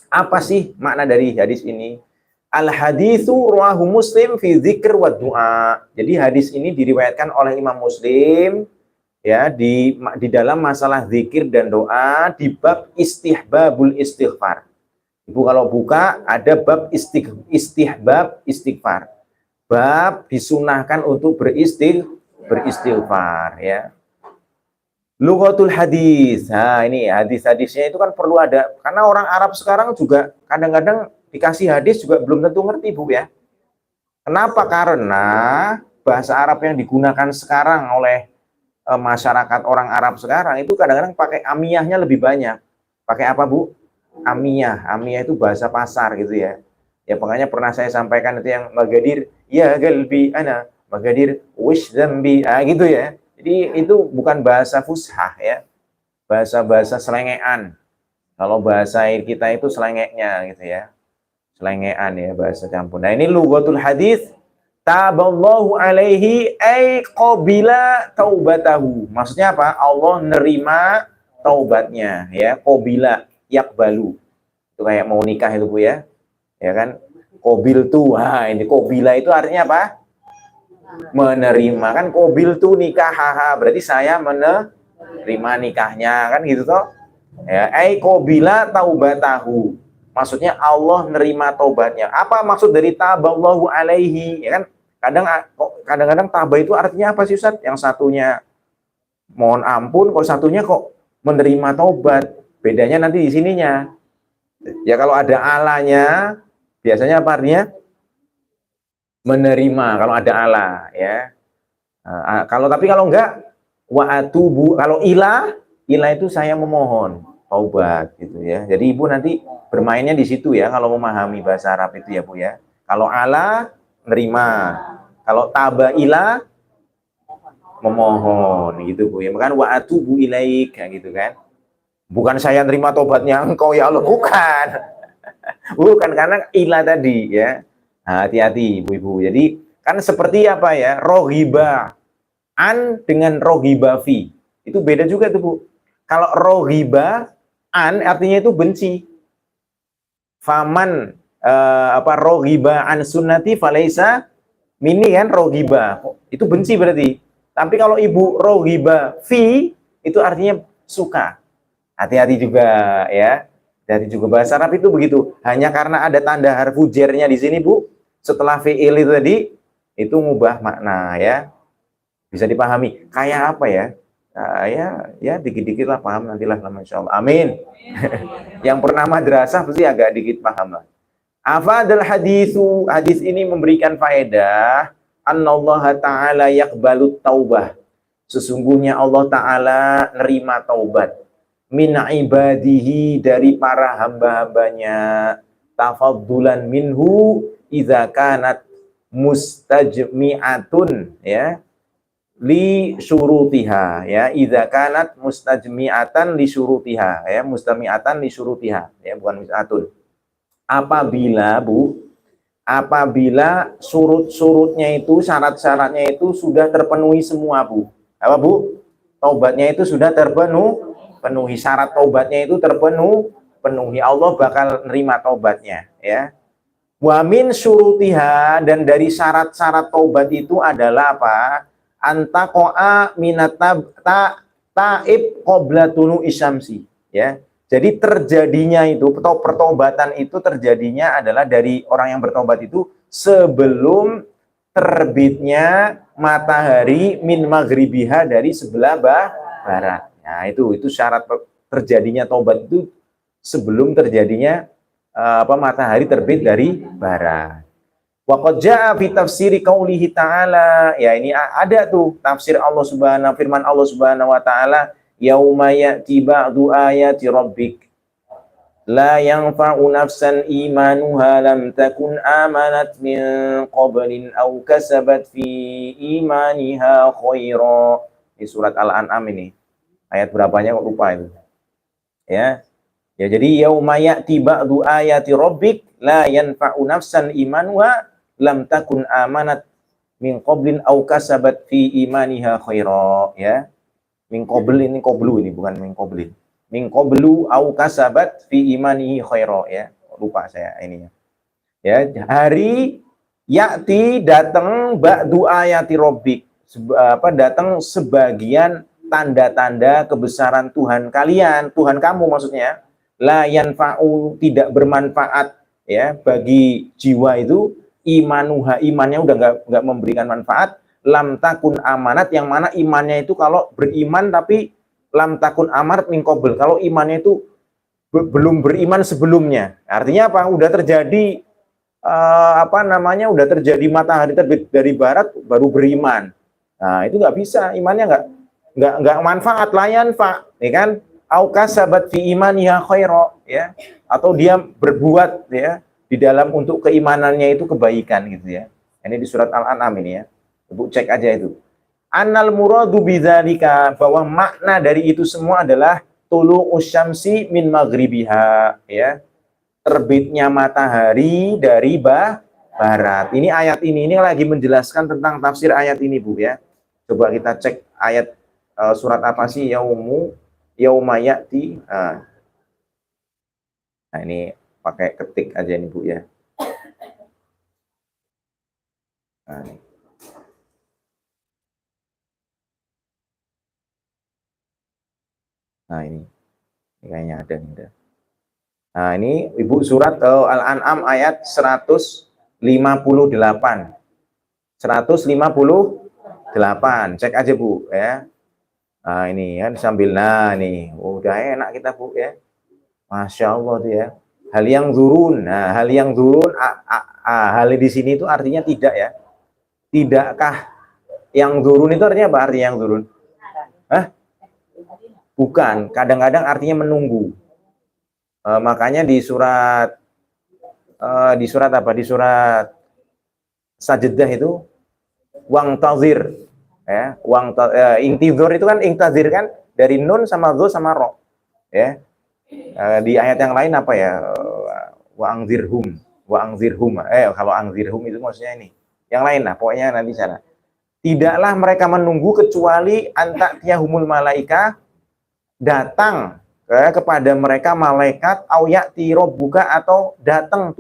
Apa sih makna dari hadis ini? Al haditsu rawahu Muslim fi dzikr wa du'a. Jadi hadis ini diriwayatkan oleh Imam Muslim ya di dalam masalah zikir dan doa di bab istihbabul istighfar. Ibu kalau buka ada bab istihbab istighfar. Bab disunahkan untuk beristighfar ya. Lughatul hadis. Nah, ini hadis-hadisnya itu kan perlu ada karena orang Arab sekarang juga kadang-kadang dikasih hadis juga belum tentu ngerti Bu ya. Kenapa? Karena bahasa Arab yang digunakan sekarang oleh masyarakat orang Arab sekarang itu kadang-kadang pakai amiyahnya lebih banyak. Pakai apa Bu? Amiyah itu bahasa pasar gitu ya. Ya makanya pernah saya sampaikan itu yang magadir ya galbi ana magadir wish zambi gitu ya. Jadi itu bukan bahasa fushah ya. Bahasa selengean. Kalau bahasa kita itu selengeknya gitu ya. Selengean ya bahasa campur. Nah, ini lughatul hadis taballahu alaihi ay qabila taubatahu. Maksudnya apa? Allah nerima taubatnya ya. Qabila yakbalu. Itu kayak mau nikah itu Bu ya. Ya kan? Qabil tuh. Wah, ini qabila itu artinya apa? Menerima. Kan kobil tuh nikah, haha, berarti saya menerima nikahnya, kan gitu toh. Ya, kobila taubatahu. Maksudnya Allah nerima taubatnya. Apa maksud dari taballahu alaihi? Ya kan kadang-kadang taba itu artinya apa sih Ustaz? Yang satunya mohon ampun, kok satunya kok menerima taubat. Bedanya nanti di sininya. Ya kalau ada alanya, biasanya apa artinya? Menerima kalau ada Allah ya. Tapi kalau enggak wa atubu, kalau ilah itu saya memohon taubat gitu ya. Jadi Ibu nanti bermainnya di situ ya kalau memahami bahasa Arab itu ya Bu ya. Kalau Allah nerima, kalau taba ilah memohon gitu Bu ya. Bukan wa atubu ilaik kayak gitu kan. Bukan saya nerima tobatnya engkau ya Allah, bukan. Bukan, karena ilah tadi ya. Hati-hati ibu-ibu. Jadi kan seperti apa ya, rohiba an dengan rohiba fi. Itu beda juga tuh Bu. Kalau rohiba an artinya itu benci. Faman rohiba an sunnati falaisa mini, kan rohiba. Itu benci berarti. Tapi kalau ibu rohiba fi itu artinya suka. Hati-hati juga ya. Dari juga bahasa Arab itu begitu. Hanya karena ada tanda harfu jernya di sini Bu, setelah fi'il itu tadi, itu ngubah makna ya. Bisa dipahami. Kayak apa ya? Ya dikit-dikit lah paham nantilah lama insya Allah. Amin. Yang pernah madrasah pasti agak dikit paham lah. Afadal hadisu, hadis ini memberikan faedah annallaha ta'ala yaqbalut taubah. Sesungguhnya Allah Ta'ala nerima taubat min ibadihi, dari para hamba-hambanya, tafaddulan minhu idza kanat mustajmi'atun ya li syurutiha ya, idza kanat mustajmi'atan li syurutiha ya, mustami'atan li syurutiha ya, bukan mis'atun. Apabila surut-surutnya itu, syarat-syaratnya itu sudah terpenuhi semua Bu. Apa Bu? Taubatnya itu sudah penuhi, syarat taubatnya itu penuhi, Allah bakal nerima taubatnya ya. Wa min syurutiha, dan dari syarat-syarat taubat itu adalah apa? Antaqa'a minat taib qabla tulu isyamsi ya. Jadi terjadinya itu, atau pertobatan itu terjadinya adalah dari orang yang bertobat itu sebelum terbitnya matahari min maghribiha, dari sebelah barat. Nah, itu syarat terjadinya taubat itu sebelum terjadinya matahari terbit dari barat. Wa qad jaa fi tafsiri qaulihi ta'ala, ya ini ada tuh tafsir Allah Subhanahu, firman Allah Subhanahu wa taala, yauma ya'ti ba'du ayati rabbik la yanfa'u nafsan imanuha lam takun amanat min qablin aw kasabat fi imaniha khaira. Di surat Al-An'am ini. Ayat berapanya kok lupa itu. Ya. Ya, jadi yauma ya'ti ba'du ayati rabbik la yanfa'u nafsan imanuha lam takun amanat min qablin aw kasabat fi imaniha khaira ya. Min qabl ini qablu, ini bukan min qablin. Min qablu aw kasabat fi imanihi khaira ya. Lupa saya ini ya. Ya, hari ya'ti datang ba'du ayati rabbik, datang sebagian tanda-tanda kebesaran Tuhan kalian, Tuhan kamu maksudnya. La yanfa'u, tidak bermanfaat ya bagi jiwa itu, imanuha, imannya udah nggak memberikan manfaat, lam takun amanat, yang mana imannya itu kalau beriman tapi lam takun amanat min qabl, kalau imannya itu belum beriman sebelumnya. Artinya apa? Udah terjadi udah terjadi matahari terbit dari barat baru beriman. Nah, itu nggak bisa, imannya nggak manfaat, layan fa, ya kan? Au kasabat fi imaniha khaira ya, atau dia berbuat ya di dalam untuk keimanannya itu kebaikan gitu ya. Ini di surat Al-An'am ini ya. Ibu cek aja itu. Annal muradu bidzalika, bahwa makna dari itu semua adalah tulu usyamsi min maghribiha ya. Terbitnya matahari dari barat. Ini ayat ini lagi menjelaskan tentang tafsir ayat ini Bu ya. Coba kita cek ayat surat apa sih, yauma ya'ti. Nah, ini pakai ketik aja nih Bu ya. Nah, ini. Nah, ini kayaknya ada nih. Nah, ini Ibu surat Al-An'am ayat 158. 158. Cek aja, Bu, ya. Nah, ini kan sambil nih. Udah enak kita, Bu, ya. Masya Allah tuh ya. Hal yang zurun. Nah, hal yang zurun hal di sini itu artinya tidak ya. Tidakkah yang zurun itu artinya apa? Artinya yang zurun? Hah? Bukan. Kadang-kadang artinya menunggu. Makanya di surat apa? Di surat Sajdah itu wang tazir ya, intizor itu kan intazir kan dari nun sama zo sama ro ya. Di ayat yang lain apa ya, wa angzirhum kalau angzirhum itu maksudnya ini yang lain lah pokoknya nanti sana. Tidaklah mereka menunggu kecuali antatiyahumul malaika, datang kepada mereka malaikat, au ya'ti rabbuka, atau datang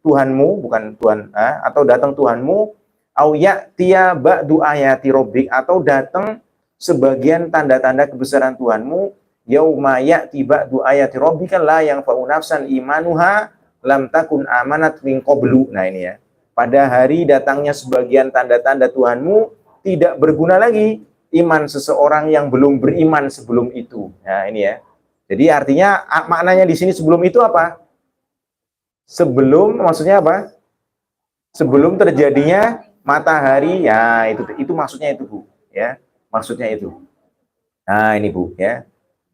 Tuhanmu, bukan Tuhan, atau datang Tuhanmu, au ya'tiya ba'du ayati rabbik, atau datang sebagian tanda-tanda kebesaran Tuhanmu, yauma ya'ti ba'du ayati rabbika la yanfa'u nafsan imanuha lam takun amanat min qablu. Nah, ini ya. Pada hari datangnya sebagian tanda-tanda Tuhanmu, tidak berguna lagi iman seseorang yang belum beriman sebelum itu. Nah, ini ya. Jadi artinya maknanya di sini sebelum itu apa? Sebelum, maksudnya apa? Sebelum terjadinya matahari, ya itu maksudnya itu, Bu, ya. Maksudnya itu. Nah, ini, Bu, ya.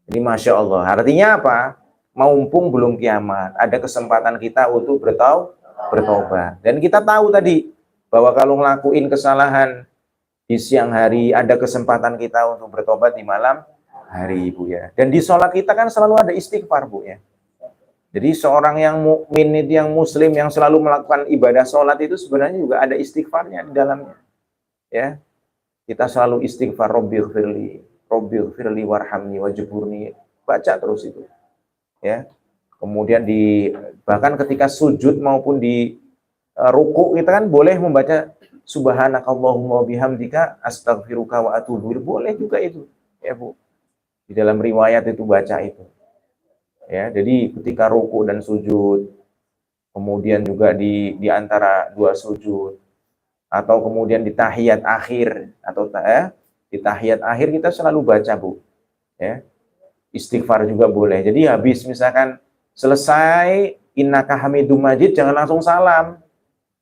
Ini Masya Allah. Artinya apa? Mumpung belum kiamat, ada kesempatan kita untuk bertobat. Dan kita tahu tadi bahwa kalau ngelakuin kesalahan di siang hari, ada kesempatan kita untuk bertobat di malam hari, Bu, ya. Dan di sholat kita kan selalu ada istighfar, Bu, ya. Jadi seorang yang mukmin itu, yang muslim, yang selalu melakukan ibadah sholat itu sebenarnya juga ada istighfarnya di dalamnya, ya. Kita selalu istighfar, Rabbighfirli warhamni wajburni, baca terus itu, ya. Kemudian bahkan ketika sujud maupun di ruku kita kan boleh membaca subhanakallahumma bihamdika astaghfiruka wa atubu ilaik, boleh juga itu, ya, Bu. Di dalam riwayat itu baca itu. Ya, jadi ketika ruku dan sujud, kemudian juga di antara dua sujud, atau kemudian di tahiyat akhir, atau di tahiyat akhir kita selalu baca, Bu, ya. Istighfar juga boleh. Jadi habis misalkan selesai innaka hamidum majid, jangan langsung salam.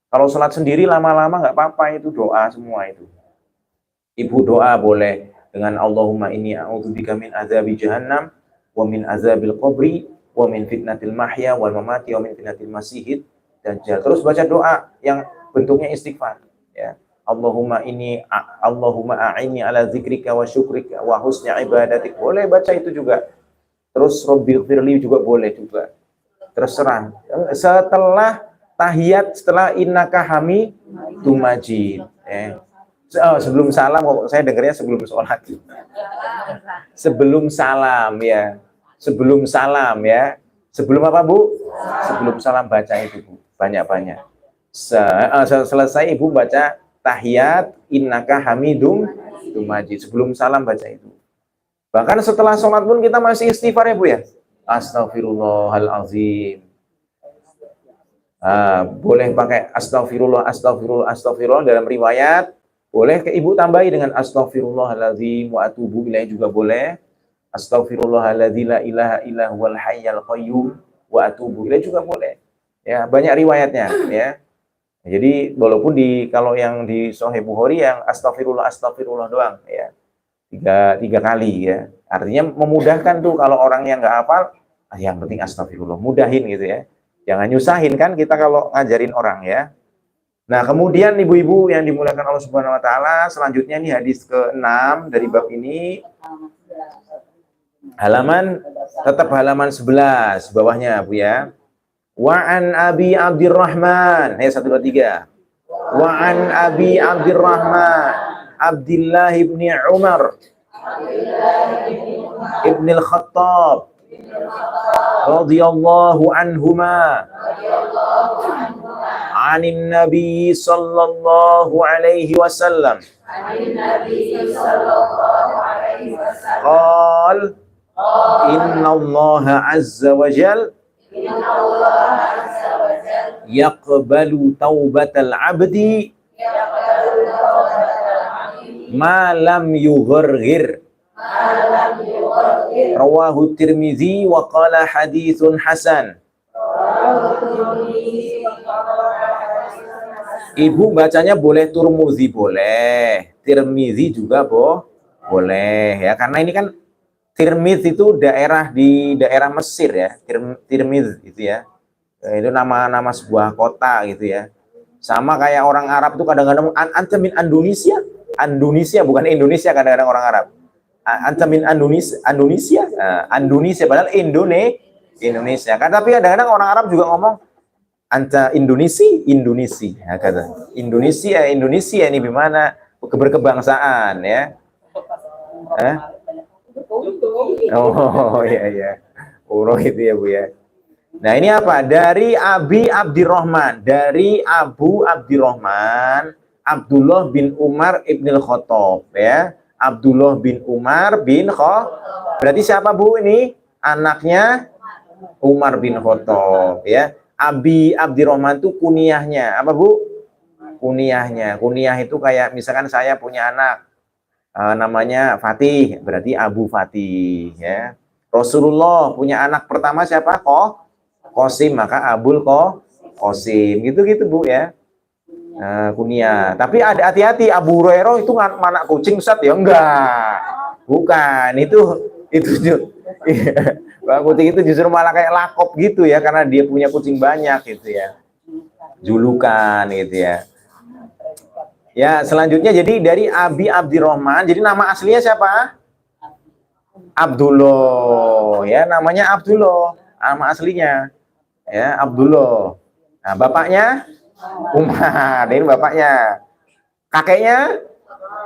Kalau sholat sendiri lama-lama nggak apa-apa, itu doa semua itu. Ibu doa boleh dengan Allahumma inni a'udzubika min azabi jahannam wa min azabil qabri wa min fitnatil mahya wal mamati wa min fitnatil masihid dajjal. Terus baca doa yang bentuknya istighfar, ya. Allahumma a'inni ala zikrika wa syukrika wa husni ibadatik, boleh baca itu juga. Terus Rabbighfirli juga boleh juga. Terserah. Setelah tahiyat, setelah innaka hamidum majid, sebelum salam, saya dengarnya sebelum sholat. Sebelum salam, ya. Sebelum salam, ya. Sebelum apa, Bu? Sebelum salam baca itu, Bu. Banyak-banyak. Selesai Ibu baca tahiyat, innaka hamidum majid. Sebelum salam baca itu. Bahkan setelah sholat pun kita masih istighfar, ya, Bu, ya. Astaghfirullahalazim. Boleh pakai astagfirullah dalam riwayat. Boleh ke Ibu tambahi dengan astaghfirullahalazim wa atubu ilaih juga boleh. Astaghfirullahaladzzi la ilaha illa huwal hayyul qayyum wa atubu ilaih juga boleh. Ya, banyak riwayatnya, ya. Jadi walaupun kalau yang di Sahih Bukhari yang astagfirullah doang, ya. Tiga kali, ya. Artinya memudahkan tuh kalau orang yang nggak hafal, yang penting astagfirullah, mudahin gitu, ya. Jangan nyusahin kan kita kalau ngajarin orang, ya. Nah, kemudian ibu-ibu yang dimuliakan Allah Subhanahu wa taala, selanjutnya nih hadis ke-6 dari bab ini. Tetap halaman 11 bawahnya, Bu, ya. Wa an Abi Abdurrahman. 1 2 3. Wa an Abi Abdurrahman Abdullah bin Umar Ibn al-Khattab radhiyallahu anhuma anin Nabi sallallahu alaihi wasallam qal Innallaha azza wa jal yaqbalu taubatal abdi ma lam yughargir. Rawahu Tirmizi wa qala haditsun hasan. Ibu bacanya boleh Turmuzi boleh, Tirmizi juga boleh ya, karena ini kan Tirmiz itu daerah di daerah Mesir ya, Tirmiz itu ya. Itu nama sebuah kota gitu ya. Sama kayak orang Arab tuh kadang-kadang anta min Indonesia, Indonesia bukan Indonesia, kadang-kadang orang Arab. Anta min Indonesia, Indonesia padahal Indonesia. Kan tapi kadang-kadang orang Arab juga ngomong anta Indonesia, ya, kata Indonesia ini gimana berkebangsaan ya. Oh iya. Uroh itu ya Bu ya. Nah ini apa? Dari Abi Abdirrahman, dari Abu Abdirrahman Abdullah bin Umar ibnil Khattab ya. Abdullah bin Umar bin Khattab. Berarti siapa Bu ini? Anaknya Umar bin Khattab ya. Abi Abdirrahman itu kunyahnya. Apa Bu? Kunyahnya. Kunyah itu kayak misalkan saya punya anak namanya Fatih, berarti Abu Fatih ya. Rasulullah punya anak pertama siapa? Qasim, maka Abul Qasim. Gitu-gitu Bu ya. Kunyah. Tapi ada hati-hati, Abu Hurairah itu anak kucing Ustaz ya? Enggak. Bukan, itu kucing itu justru malah kayak lakop gitu ya, karena dia punya kucing banyak gitu ya. Julukan gitu ya. Ya, selanjutnya jadi dari Abi Abdirrahman. Jadi nama aslinya siapa? Abdullah. Ya, namanya Abdullah. Nama aslinya ya, Abdullah. Nah, bapaknya Umar, ini bapaknya. Kakeknya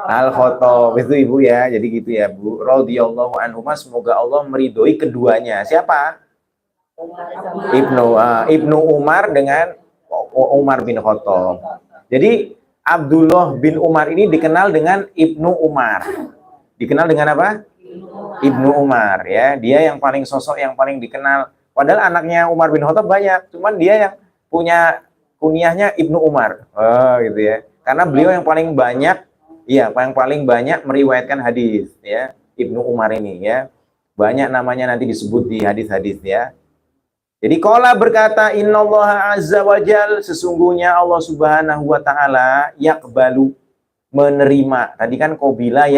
Al-Khattab, itu ibu ya. Jadi gitu ya Bu. Radhiyallahu anhuma, semoga Allah meridhoi keduanya. Siapa? Ibnu Umar dengan Umar bin Khattab. Jadi Abdullah bin Umar ini dikenal dengan Ibnu Umar. Dikenal dengan apa? Ibnu Umar ya. Dia yang paling sosok yang paling dikenal. Padahal anaknya Umar bin Khattab banyak, cuman dia yang punya kunyahnya Ibnu Umar. Oh, gitu ya. Karena beliau yang paling banyak, iya, yang paling banyak meriwayatkan hadis, ya. Ibnu Umar ini, ya. Banyak namanya nanti disebut di hadis-hadis, ya. Jadi qala berkata, innallaha azza wajal, sesungguhnya Allah Subhanahu wa taala yaqbalu, menerima. Tadi kan qabila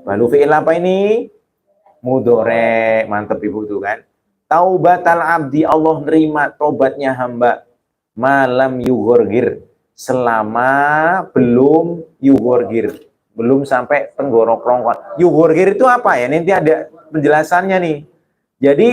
balu fi'il apa ini? Mudhore. Mantep Ibu tuh kan. Taubatal abdi, Allah nerima tobatnya hamba. Malam yughorgir, selama belum yughorgir, belum sampai tenggorok rongkon. Yughorgir itu apa ya? Nanti ada penjelasannya nih. Jadi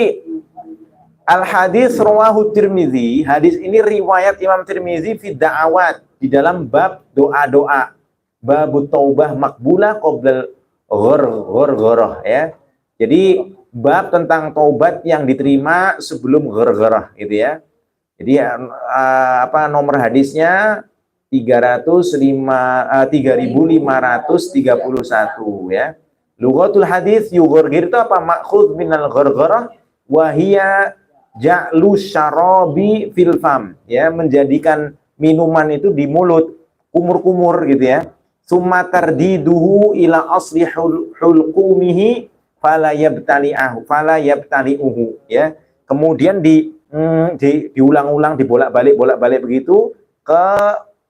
al hadis rawahu Tirmizi, hadis ini riwayat Imam Tirmizi fi da'awat, di dalam bab doa-doa, bab taubah makbulah qoblal ghorghoroh ya. Jadi bab tentang taubat yang diterima sebelum ghorghoroh gitu ya. Jadi nomor hadisnya 3531 ya. Lughatul hadis yughorgir itu apa? Makhudz minal ghorghorah wa hiya ja'lu syarabi fil fam, ya, menjadikan minuman itu di mulut, kumur-kumur gitu ya. Summa tardiduhu ila asli hulqumihi fala yabtali'uhu ya. Kemudian diulang-ulang, dibolak-balik begitu ke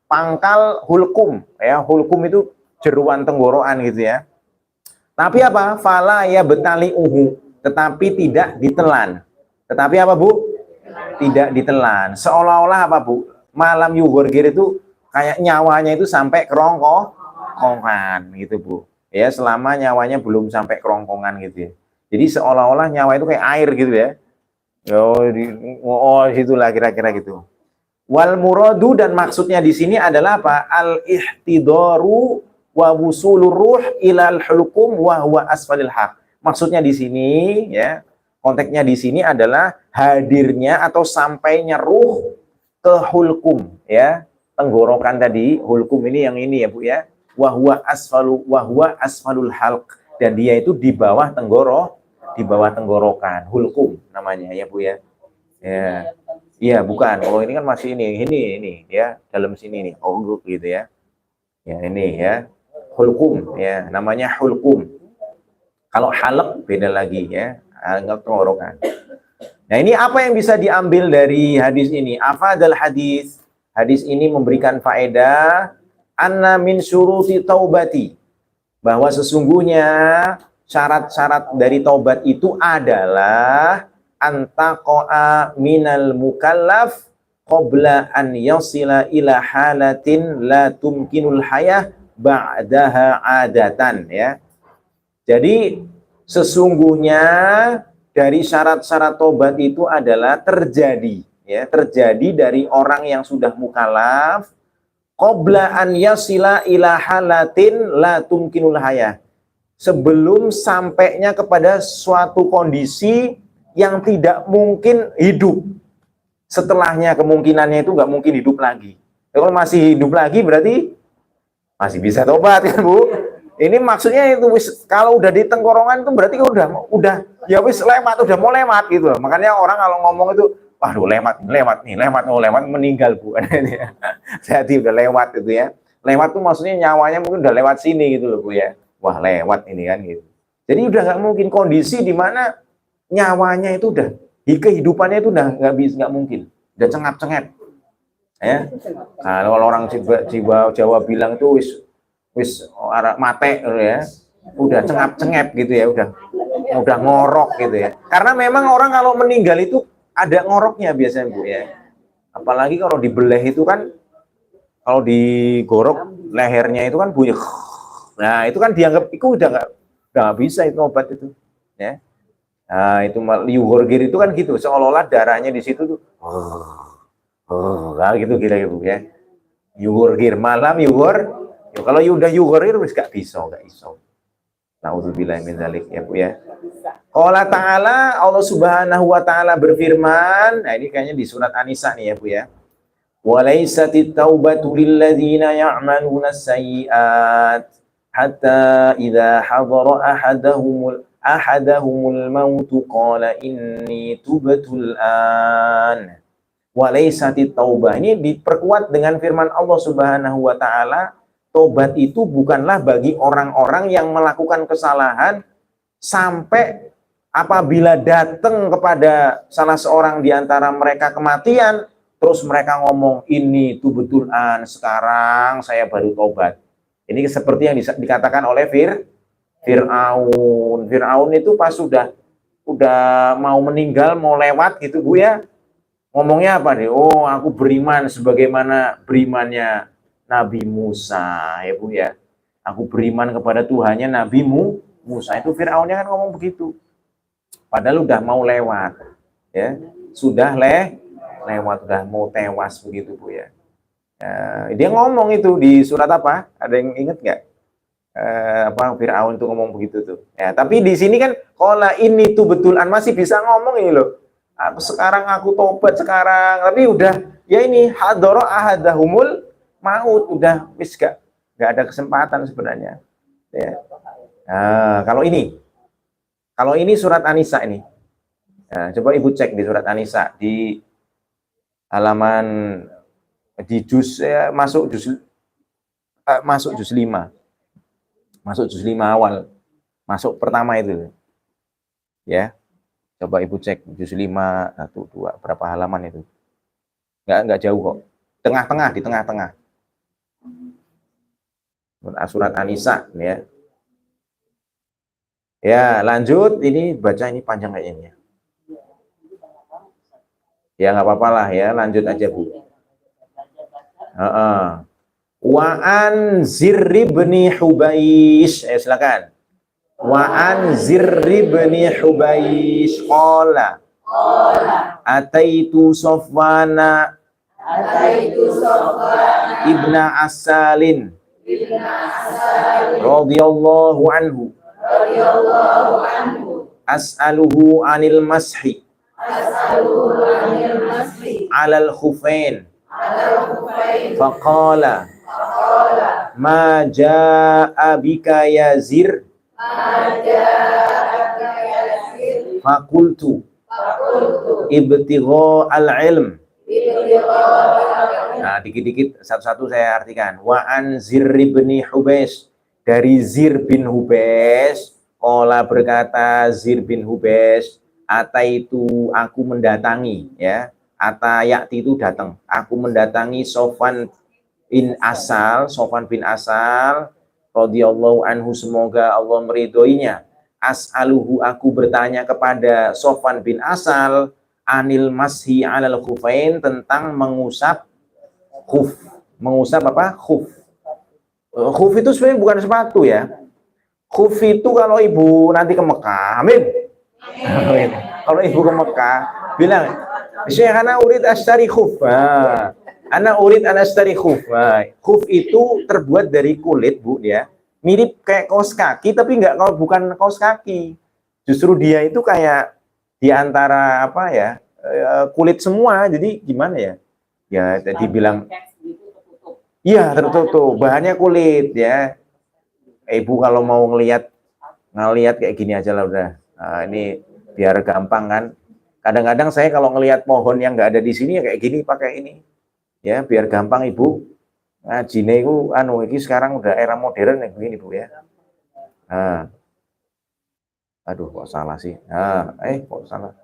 pangkal hulkum ya. Hulkum itu jeruan tenggorokan gitu ya. Tapi apa? Fala yabtali'uhu, tetapi tidak ditelan. Tetapi apa Bu? Tidak ditelan. Seolah-olah apa Bu? Malam yughorgir itu kayak nyawanya itu sampai kerongkongan gitu Bu. Ya, selama nyawanya belum sampai kerongkongan gitu ya. Jadi seolah-olah nyawa itu kayak air gitu ya. Itulah kira-kira gitu. Wal muradu, dan maksudnya di sini adalah apa? Al ihtidaru wa wusulur ruh ilal hulqum wa huwa asfalil haq. Maksudnya di sini ya, konteksnya di sini adalah hadirnya atau sampainya ruh ke hulkum ya, tenggorokan tadi. Hulkum ini yang ini ya Bu ya. Wa huwa asfalul halq, dan dia itu di bawah di bawah tenggorokan, hulkum namanya ya Bu ya. Ya. Iya, bukan. Kalau ini kan masih ini ya, dalam sini nih. Oh, gitu ya. Ya, ini ya. Hulkum ya, namanya hulkum. Kalau halak beda lagi ya, anggap tenggorokan. Nah, ini apa yang bisa diambil dari hadis ini? Afadal hadis. Hadis ini memberikan faedah anna min syuruti taubati, bahwa sesungguhnya syarat-syarat dari taubat itu adalah antaqa'a minal mukallaf qabla an yasila ila halatin la tumkinul hayah ba'daha adatan ya. Jadi sesungguhnya dari syarat-syarat tobat itu adalah terjadi ya, terjadi dari orang yang sudah mukallaf qabla an yasila ila halatin la tumkinul hayah, sebelum sampainya kepada suatu kondisi yang tidak mungkin hidup. Setelahnya kemungkinannya itu nggak mungkin hidup lagi. Kalau masih hidup lagi berarti masih bisa tobat kan Bu? Ini maksudnya itu kalau udah di tengkorongan itu berarti udah ya wis lewat, udah mau lewat gitu. Makanya orang kalau ngomong itu, waduh lewat meninggal Bu. Jadi udah lewat itu ya. Lewat tuh maksudnya nyawanya mungkin udah lewat sini gitu loh Bu ya. Wah lewat ini kan gitu. Jadi udah nggak mungkin kondisi di mana nyawanya itu udah, kehidupannya itu udah nggak mungkin, udah cengap-cengep. Ya, kalau orang Jawa bilang itu wis arah mate ya, udah cengap-cengep gitu ya, udah ngorok gitu ya. Karena memang orang kalau meninggal itu ada ngoroknya biasanya Bu ya. Apalagi kalau dibelah itu kan, kalau digorok lehernya itu kan bunyi. Nah itu kan dianggap itu udah nggak bisa itu obat itu ya. Nah itu yuhorgir itu kan gitu, seolah-olah darahnya di situ tuh gitu kira-kira Bu ya. Yuhorgir malam yuhor. Ya, kalau udah yuhorgir wis gak bisa, Nauzubillah min dzalik ya Bu ya. Qala ta'ala, Allah Subhanahu wa taala berfirman, nah ini kayaknya di surat An-Nisa nih ya Bu ya. Walaisatit taubatu lil ladzina ya'maluna sayyi'at hatta idza hadara ahadahumul mautu qala inni tubtul an. Walaisatit taubah, ini diperkuat dengan firman Allah Subhanahu wa taala, tobat itu bukanlah bagi orang-orang yang melakukan kesalahan sampai apabila datang kepada salah seorang di antara mereka kematian, terus mereka ngomong ini tubtul an, sekarang saya baru tobat. Ini seperti yang dikatakan oleh Fir'aun. Fir'aun itu pas udah mau meninggal, mau lewat gitu Bu ya. Ngomongnya apa nih? Oh, aku beriman sebagaimana berimannya Nabi Musa ya Bu ya. Aku beriman kepada Tuhannya Nabi Musa. Itu Fir'aunnya kan ngomong begitu. Padahal udah mau lewat. Ya. Sudah lewat, udah mau tewas begitu Bu ya. Dia ngomong itu di surat apa? Ada yang ingat nggak? Fir'aun itu ngomong begitu tuh. Ya, tapi di sini kan qala ini tuh betulan masih bisa ngomong ini loh. Sekarang aku tobat sekarang, tapi udah ya ini hadara ahadahumul maut, udah wis gak ada kesempatan sebenarnya. Ya. Kalau ini surat An-Nisa ini. Nah, coba Ibu cek di surat An-Nisa di halaman di juz ya, masuk juz 5. Masuk juz 5 awal. Masuk pertama itu. Ya. Coba Ibu cek juz 5 1 2 berapa halaman itu. Enggak jauh kok. Tengah-tengah, di tengah-tengah. Surat An-Nisa ya. Ya, lanjut, ini baca ini panjang kayaknya. Ya nggak apa-apa lah ya, lanjut aja Bu. Wa an Zirri bin Hubais, silakan. Wa an Zirri bin Hubais qala ataitu Sofwana ibna Asalin radhiyallahu anhu as'aluhu anil mashi alal khufain faqala ma jaa bika ya Zir Fakultu ibtigho al-ilm. Nah, dikit-dikit satu-satu saya artikan. Wa an Zir bin Hubais, dari Zir bin Hubais, qala berkata Zir bin Hubais, ataitu aku mendatangi, ya. Ata yakti itu datang. Aku mendatangi Sofwan bin Asal radhiyallahu anhu, semoga Allah meridhoinya. As'aluhu, aku bertanya kepada Sofwan bin Asal, anil mashi alal khufain, tentang mengusap khuf. Mengusap apa? Khuf. Khuf itu sebenarnya bukan sepatu ya. Khuf itu kalau ibu nanti ke Mekah, amin. Kalau ibu ke Mekah, bilang, Syekh ana urid ashtari khuf. Ana urid anastari khuf. Khuf itu terbuat dari kulit, Bu, dia. Mirip kayak kaos kaki, tapi bukan kaos kaki. Justru dia itu kayak di antara apa ya, kulit semua. Jadi gimana ya? Ya tadi bilang, iya tertutup. Bahannya kulit ya. Ibu kalau mau ngelihat kayak gini aja lah udah. Nah, ini biar gampang kan. Kadang-kadang saya kalau ngelihat pohon yang nggak ada di sini ya kayak gini, pakai ini. Ya biar gampang ibu. Ngajine itu ini sekarang udah era modern yang begini, Bu, ya. Nah. Aduh kok salah sih. Kok salah.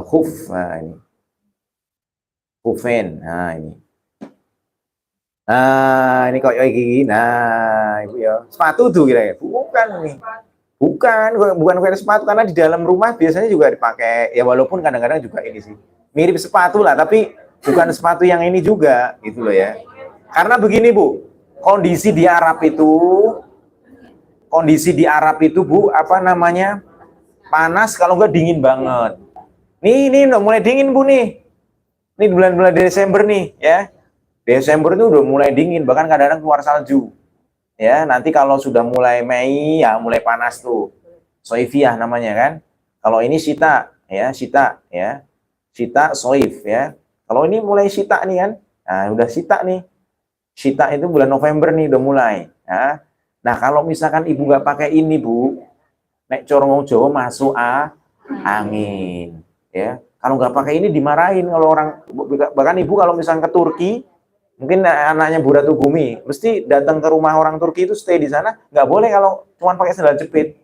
Khuf. Nah ini. Khufen. Nah ini. Nah ini kok gini. Nah, Ibu ya. Sepatu tuh kira-kira. Bukan nih. Bukan sepatu, karena di dalam rumah biasanya juga dipakai. Ya walaupun kadang-kadang juga ini sih. Mirip sepatu lah, tapi bukan sepatu yang ini juga gitu loh ya. Karena begini, Bu, kondisi di Arab itu, Bu, apa namanya, panas kalau enggak dingin banget. Ini udah mulai dingin, Bu, nih. Ini bulan-bulan Desember nih, ya. Desember itu udah mulai dingin, bahkan kadang-kadang keluar salju. Ya, nanti kalau sudah mulai Mei, ya mulai panas tuh. Soifiyah namanya kan. Kalau ini Sita, ya. Sita, Soif, ya. Kalau ini mulai Sita nih kan. Nah, udah Sita nih. Sita itu bulan November nih udah mulai. Ya. Nah kalau misalkan ibu nggak pakai ini, Bu, nek corong Jawa masuk angin. Ya. Kalau nggak pakai ini dimarahin kalau orang. Bahkan ibu kalau misalkan ke Turki, mungkin anaknya Bu Ratu Bumi, mesti datang ke rumah orang Turki itu stay di sana, nggak boleh kalau cuma pakai sandal jepit.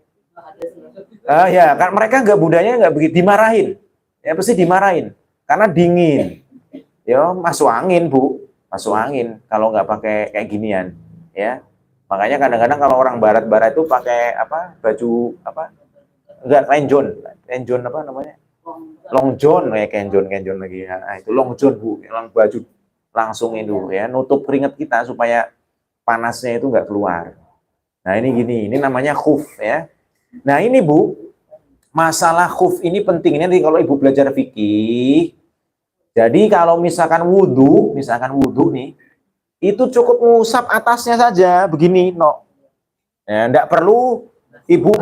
Ya kan mereka nggak, budayanya nggak begitu, dimarahin. Ya pasti dimarahin karena dingin. Ya masuk angin, Bu. Masuk angin kalau nggak pakai kayak ginian, ya. Makanya kadang-kadang kalau orang barat-barat itu pakai apa, baju apa, enggak, lenjon apa namanya, long john, kayak kenjon lagi ya. Nah, itu long john, Bu, yang baju langsung itu ya, nutup keringat kita supaya panasnya itu nggak keluar. Nah ini gini, ini namanya khuf ya. Nah ini, Bu, masalah khuf ini penting. Nanti kalau ibu belajar fikih, jadi kalau misalkan wudhu nih, itu cukup ngusap atasnya saja, begini, no. Ya, enggak perlu ibu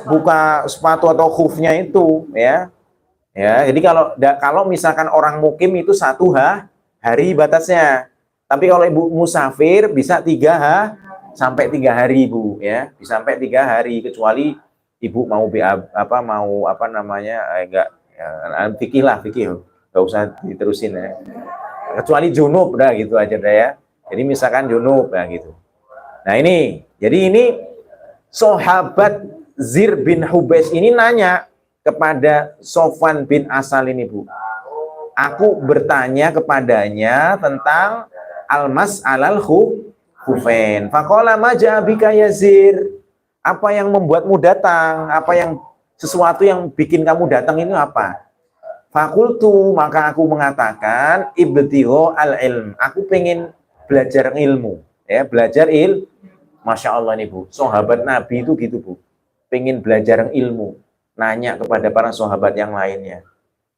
buka sepatu atau khufnya itu, ya. Ya, jadi kalau misalkan orang mukim itu 1 hari batasnya. Tapi kalau ibu musafir bisa 3 sampai 3 hari, Bu, ya. Bisa sampai 3 hari, kecuali ibu mau apa namanya, enggak ya, fikih lah, fikih. Gak usah diterusin ya. Kecuali junub, udah gitu aja deh ya. Jadi misalkan junub, ya gitu. Nah ini, jadi ini sahabat Zir bin Hubais ini nanya kepada Sofwan bin Asal ini, Bu. Aku bertanya kepadanya tentang almas alal khufain. Faqala ma ja'abika ya Zir. Apa yang membuatmu datang? Sesuatu yang bikin kamu datang ini apa? Fakultu, maka aku mengatakan ibtigho al-ilm. Aku pengen belajar ilmu, ya, Masya Allah nih, Bu. Sahabat Nabi itu gitu, Bu. Pengen belajar ilmu, nanya kepada para sahabat yang lainnya.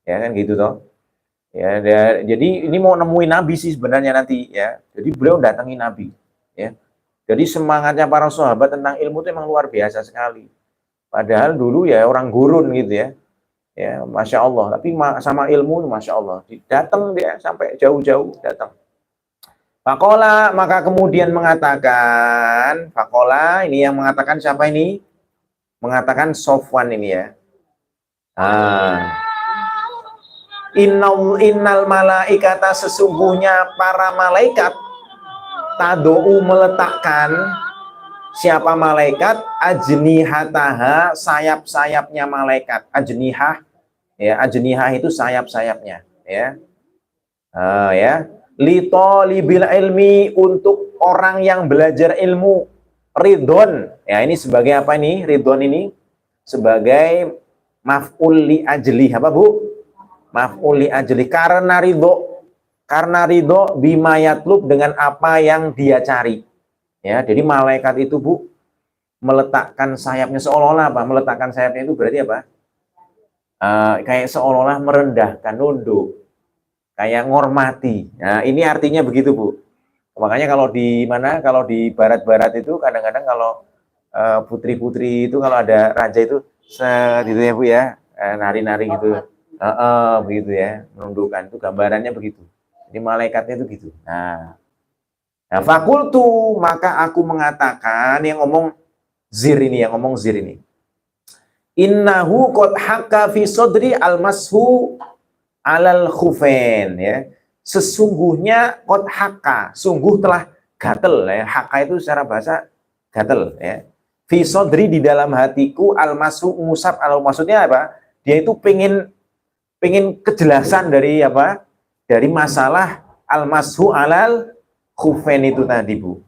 Ya kan gitu toh. Ya, jadi ini mau nemuin Nabi sih sebenarnya nanti, ya. Jadi beliau datangi Nabi, ya. Jadi semangatnya para sahabat tentang ilmu itu emang luar biasa sekali. Padahal dulu ya orang gurun gitu ya. Ya, Masya Allah. Tapi sama ilmu, Masya Allah. Datang dia sampai jauh-jauh datang. Fakola, maka kemudian mengatakan, Fakola, ini yang mengatakan siapa ini? Mengatakan Sofwan ini ya. Ah. Innal malaikata, sesungguhnya para malaikat, tado'u meletakkan, siapa malaikat, ajnihataha, sayap-sayapnya malaikat. Ajnihah, ya, ajnihah itu sayap-sayapnya, ya. Ya, li talibil ilmi, untuk orang yang belajar ilmu, ridon, ya, ini sebagai apa nih? Ridon ini sebagai maf'ul li ajli, apa Bu? Maf'ul li ajli, karena ridho bima yatlub, dengan apa yang dia cari, ya. Jadi malaikat itu Bu meletakkan sayapnya, seolah-olah apa? Meletakkan sayapnya itu berarti apa? Kayak seolah-olah merendahkan, nunduk, kayak ngormati. Nah, ini artinya begitu Bu. Makanya kalau di mana, kalau di barat-barat itu kadang-kadang kalau putri-putri itu kalau ada raja itu gitu ya Bu ya, nari-nari gitu. Begitu ya, menundukkan, itu gambarannya begitu. Jadi malaikatnya itu gitu. Nah, fakultu, maka aku mengatakan, yang ngomong Zir ini, innahu qad hakka fi sodri almashu alal khufain, ya. Sesungguhnya qad hakka, sungguh telah gatel, ya. Hakka itu secara bahasa gatel, ya. Fi sodri, di dalam hatiku, almashu, ngusap, maksudnya apa? Dia itu pengen kejelasan dari apa? Dari masalah al-mashu alal khufain itu tadi Bu.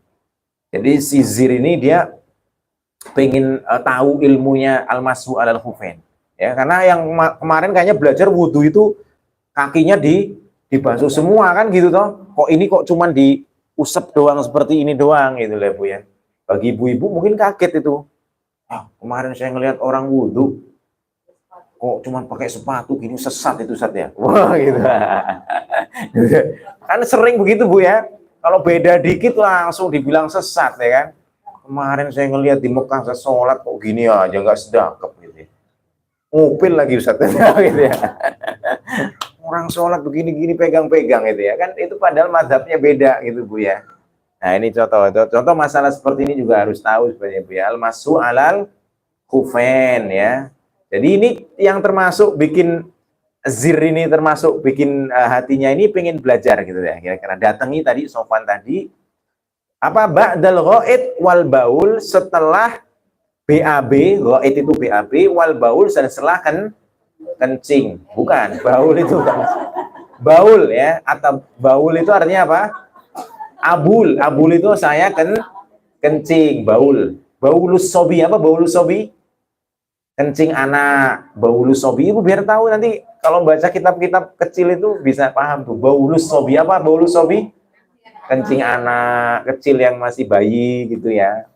Jadi si Zir ini dia pengen tahu ilmunya al-mashu alal khufain. Ya, karena yang kemarin kayaknya belajar wudhu itu kakinya dibasuh semua kan gitu toh. Kok ini kok cuman diusap doang seperti ini doang gitu lah Bu ya. Bagi ibu-ibu mungkin kaget itu. Kemarin saya ngelihat orang wudhu kok cuman pakai sepatu gini, sesat itu Ustaz ya. Wah gitu. Kan sering begitu Bu ya. Kalau beda dikit langsung dibilang sesat ya kan. Kemarin saya ngelihat di Mekah saya sholat kok gini aja nggak sedekap gitu. Ngupil lagi Ustaz gitu ya. Orang sholat begini-gini pegang-pegang gitu ya kan, itu padahal mazhabnya beda gitu Bu ya. Nah ini contoh masalah seperti ini juga harus tahu sebenarnya Bu ya. Al-mashu alal khufain ya. Jadi ini yang termasuk bikin Zir ini, termasuk bikin hatinya ini pengen belajar gitu ya. Kira-kira datangi tadi Sofwan tadi apa, ba'dal ghaid wal baul, setelah BAB, ghaid itu BAB, wal baul dan setelah kencing. Bukan, baul itu kan. Baul ya, atau baul itu artinya apa? Abul itu saya kencing, baul. Baulus sobi, apa baulus sobi? Kencing anak, baulus sobi. Ibu biar tahu nanti kalau baca kitab-kitab kecil itu bisa paham tuh. Baulus sobi, apa baulus sobi? Kencing anak kecil yang masih bayi gitu ya.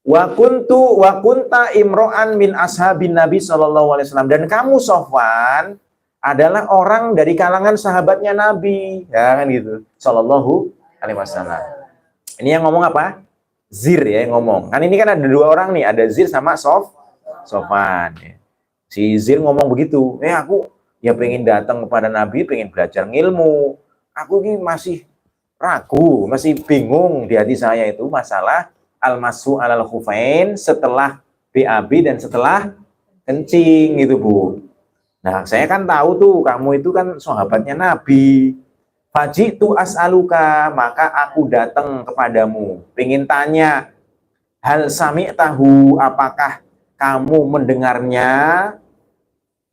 Wa kunta imro'an min ashabin Nabi sallallahu alaihi wasallam, dan kamu Sofwan adalah orang dari kalangan sahabatnya Nabi, ya kan gitu. Sallallahu alaihi wasallam. Ini yang ngomong apa? Zir ya yang ngomong. Kan ini kan ada dua orang nih, ada Zir sama Sofwan. Si Zir ngomong begitu, aku ya pengen datang kepada Nabi, pengen belajar ilmu. Aku ini masih ragu, masih bingung di hati saya itu masalah al-mashu alal khufain setelah BAB dan setelah kencing gitu Bu. Nah saya kan tahu tuh kamu itu kan sahabatnya Nabi. Fajitu as'aluka, maka aku datang kepadamu, pengen tanya, hal sami'tahu, apakah kamu mendengarnya,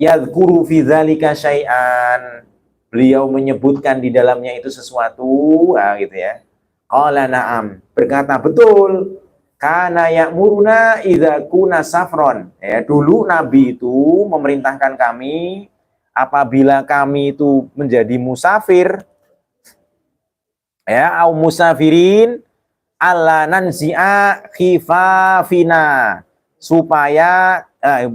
yadhkuru fi dzalika syai'an, beliau menyebutkan di dalamnya itu sesuatu, gitu ya. Qala na'am, berkata betul. Kana ya'muruna idza kuna safron. Ya, dulu Nabi itu memerintahkan kami apabila kami itu menjadi musafir, ya, au musafirin, alla nanzi'a khifafina, supaya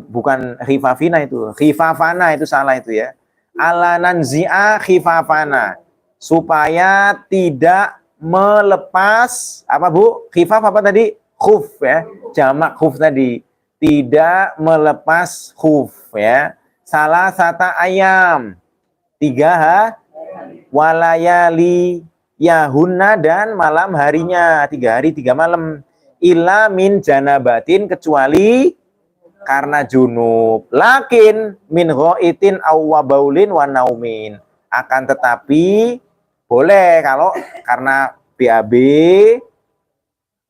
bukan khifafina itu, khifafana itu salah itu ya. Alla nanzi'a khifafana, supaya tidak melepas apa Bu? Khifaf apa tadi? Khuf ya. Jamak khuf tadi. Tidak melepas khuf ya. Salah sata ayam. 3 walayali yahunna, dan malam harinya, 3 hari 3 malam. Illa min janabatin, kecuali karena junub. Lakin min ghaitin aw wabaulin wa naumin. Akan tetapi boleh kalau karena BAB,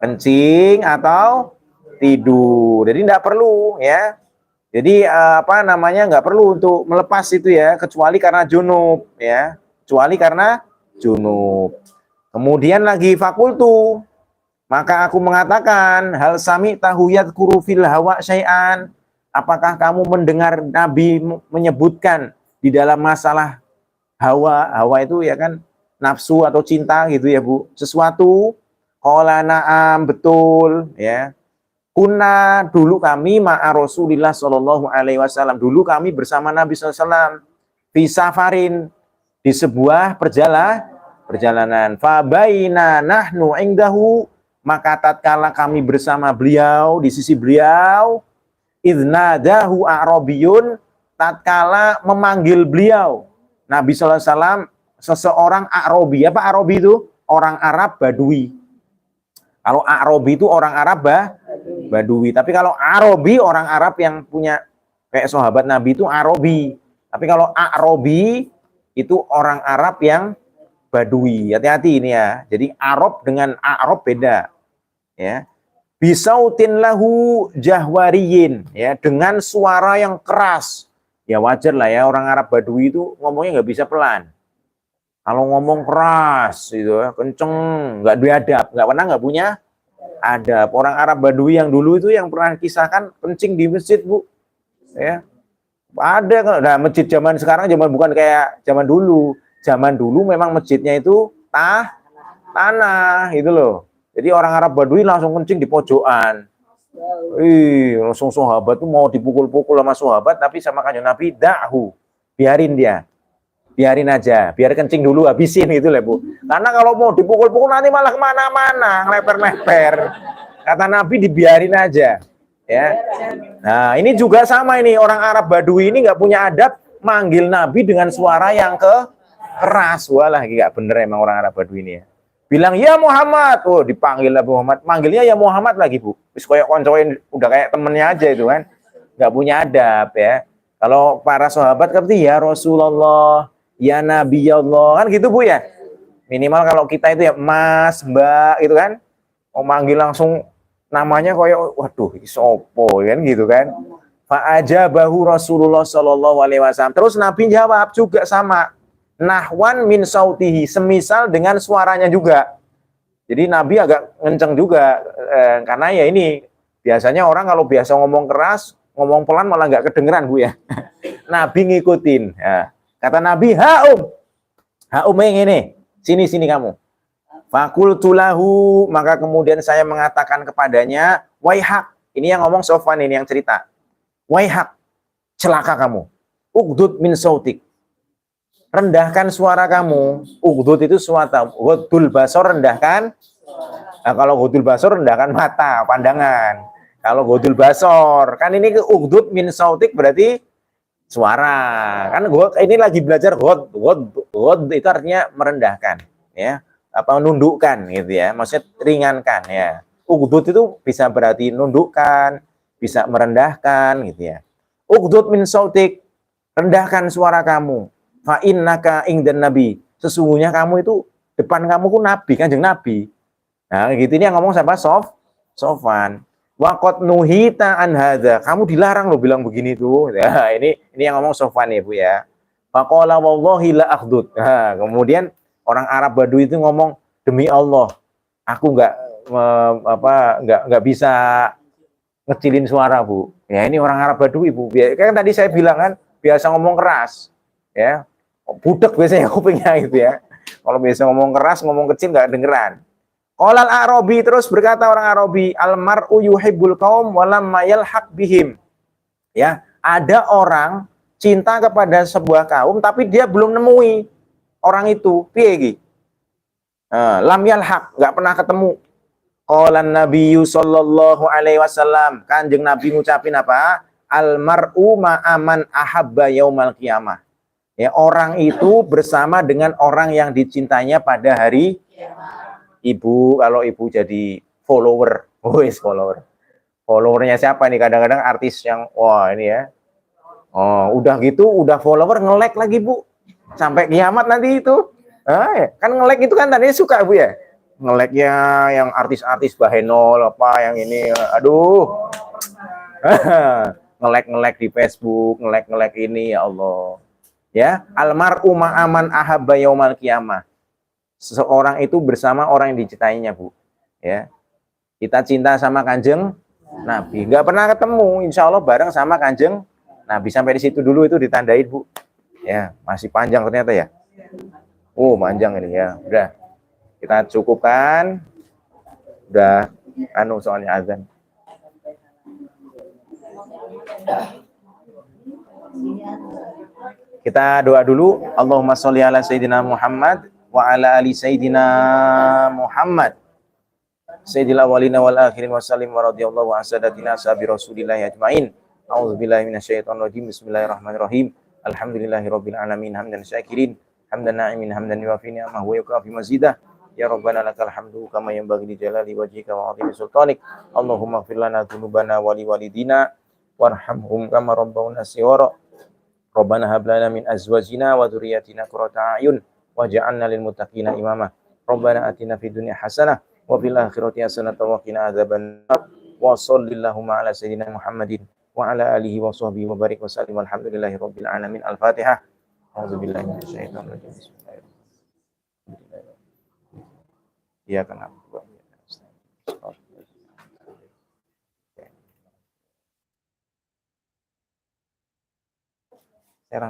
kencing atau tidur. Jadi tidak perlu ya. Jadi apa namanya, nggak perlu untuk melepas itu ya, kecuali karena junub ya, kecuali karena junub. Kemudian lagi fakultu, maka aku mengatakan, hal sami tahuyat kurufil hawa syai'an, apakah kamu mendengar Nabi menyebutkan di dalam masalah hawa, hawa itu ya kan nafsu atau cinta gitu ya Bu, sesuatu. Qala na'am, betul ya. Kuna, dulu kami ma'a Rasulillah sallallahu alaihi wasallam, dulu kami bersama Nabi sallallahu alaihi wasallam fi safarin, di sebuah perjalanan. Fa baina nahnu indahu, maka tatkala kami bersama beliau, di sisi beliau, idnadahu a'rabiyun, tatkala memanggil beliau Nabi sallallahu alaihi wasallam seseorang A'rabi. Apa A'rabi itu? Orang Arab Badui. Kalau A'rabi itu orang Arab Badui. Tapi kalau Arabi, orang Arab yang punya kayak sahabat Nabi itu Arabi. Tapi kalau A'rabi itu orang Arab yang Badui. Hati-hati ini ya. Jadi Arab dengan A'rab beda. Ya. Bisautin lahu jahwariyin, ya, dengan suara yang keras. Ya wajar lah ya, orang Arab Badui itu ngomongnya nggak bisa pelan. Kalau ngomong keras itu ya, kenceng, nggak beradab, nggak punya adab. Orang Arab Badui yang dulu itu yang pernah kisahkan kencing di masjid Bu, ya ada. Nah masjid zaman sekarang bukan kayak zaman dulu. Zaman dulu memang masjidnya itu tanah gitu loh. Jadi orang Arab Badui langsung kencing di pojokan. Langsung sahabat tuh mau dipukul-pukul sama sahabat, tapi sama kanjeng Nabi, da'hu, biarin dia. Biarin aja, biar kencing dulu, habisin gitu lah Bu. Karena kalau mau dipukul-pukul nanti malah kemana-mana, ngeleper-leper. Kata Nabi dibiarin aja, ya. Nah ini juga sama ini, orang Arab Badui ini nggak punya adab, manggil Nabi dengan suara yang keras. Walah, nggak bener emang orang Arab Badui ini ya. Bilang ya Muhammad, oh dipanggil lah Muhammad, manggilnya ya Muhammad lagi Bu. Terus kayak koncoin, udah kayak temennya aja itu kan, nggak punya adab ya. Kalau para sahabat kan ya Rasulullah, ya Nabi Allah, kan gitu Bu ya. Minimal kalau kita itu ya Mas, Mbak gitu kan. Oh manggil langsung namanya kayak waduh isopo kan gitu kan. Fa ajabahu Rasulullah sallallahu alaihi wasallam. Terus Nabi jawab juga sama. Nahwan min sautihi, semisal dengan suaranya juga. Jadi Nabi agak ngenceng juga karena ya ini biasanya orang kalau biasa ngomong keras, ngomong pelan malah nggak kedengeran Bu ya. Nabi ngikutin. Ya. Kata Nabi, haum yang ini, sini kamu. Fakultu lahu, maka kemudian saya mengatakan kepadanya, waihak. Ini yang ngomong Sofwan ini yang cerita. Waihak, celaka kamu. Ugdud min sautik. Rendahkan suara kamu. Ugdud itu suara. Ghudul basor, rendahkan. Nah, kalau ghudul basor rendahkan mata, pandangan. Kalau ghudul basor, kan ini ugdud min sautik berarti suara. Kan ini lagi belajar ghud itu artinya merendahkan, ya. Apa nundukkan gitu ya. Maksudnya ringankan ya. Ugdud itu bisa berarti nundukkan, bisa merendahkan gitu ya. Ugdud min sautik, rendahkan suara kamu. Fa innaka ingdan nabi, sesungguhnya kamu itu depan kamu ku nabi, kanjeng nabi. Nah gitu, ini yang ngomong siapa? Sofwan. Waqat nuhita an hadza, kamu dilarang loh bilang begini tuh. Nah, ini yang ngomong Sofwan ya Bu ya. Faqala wallahi la akhdud. Nah, kemudian orang Arab Badui itu ngomong, demi Allah aku nggak bisa ngecilin suara Bu. Ya ini orang Arab Badui Bu. Kan tadi saya bilang kan biasa ngomong keras. Ya. Budek biasanya kupingnya gitu ya. Kalau biasa ngomong keras, ngomong kecil nggak dengeran. Qolal Arabi, terus berkata orang Arabi, al-mar'u yuhibbul qaum wa lamma yalhaq bihim. Ya, ada orang cinta kepada sebuah kaum tapi dia belum nemui orang itu. Piye iki? Lam yalhaq, enggak pernah ketemu. Qalan Nabiyyu sallallahu alaihi wasallam, Kanjeng Nabi ngucapin apa? Al-mar'u ma'aman ahabba yaumal qiyamah. Ya, orang itu bersama dengan orang yang dicintainya pada hari Ibu, kalau Ibu jadi follower, follower. followernya siapa nih, kadang-kadang artis yang wah ini ya, oh udah gitu udah follower nge-like lagi Bu sampai kiamat nanti itu. Ya. Kan nge-like itu kan tadinya suka Bu ya, nge-like-nya yang artis-artis Bahenol apa yang ini, aduh. Nge-like di Facebook, nge-like ini, ya Allah. Ya, almar'u ma'aman ahabba yaumal qiyamah. Seseorang itu bersama orang yang dicintainya, Bu. Ya. Kita cinta sama Kanjeng Nabi, nggak pernah ketemu, insya Allah bareng sama Kanjeng Nabi. Sampai di situ dulu itu ditandain, Bu. Ya, masih panjang ternyata ya. Oh, panjang ini ya. Udah, kita cukupkan. Udah, soalnya azan. Kita doa dulu. Allahumma sholli ala Sayyidina Muhammad wa ala ali Sayyidina Muhammad. Sayyidil awwalina wal akhirin wa sallim wa radhiyallahu an sadatina sahabi Rasulillah ajmain. A'udzubillahi minasyaitonir rajim. Bismillahirrahmanirrahim. Alhamdulillahirabbil alamin hamdan syakirin, hamdan na'imin, hamdan yuwafi ni'amahu wa yukafi mazidah. Ya Rabbana lakal hamdu kama yanbaghi li jalali wajhika wa 'azimi sultanik. Allahumma ighfir lana dzunubana wa li walidina warhamhum kama rabbawna shighara. Rabbana hab lana min azwajina wa dzurriyyatina qurrata a'yun waj'alna lil muttaqina imama. Rabbana atina fid dunya hasanah wa fil akhirati hasanah wa qina adzabannar. Wa shallallahu ala sayyidina Muhammadin wa ala alihi wa sahbihi wa barik wa sallim. Alhamdulillahi rabbil alamin. Al-Fatihah. A'udzubillahi minasyaitonir rajim. Bismillahirrahmanirrahim. Ya kan Serang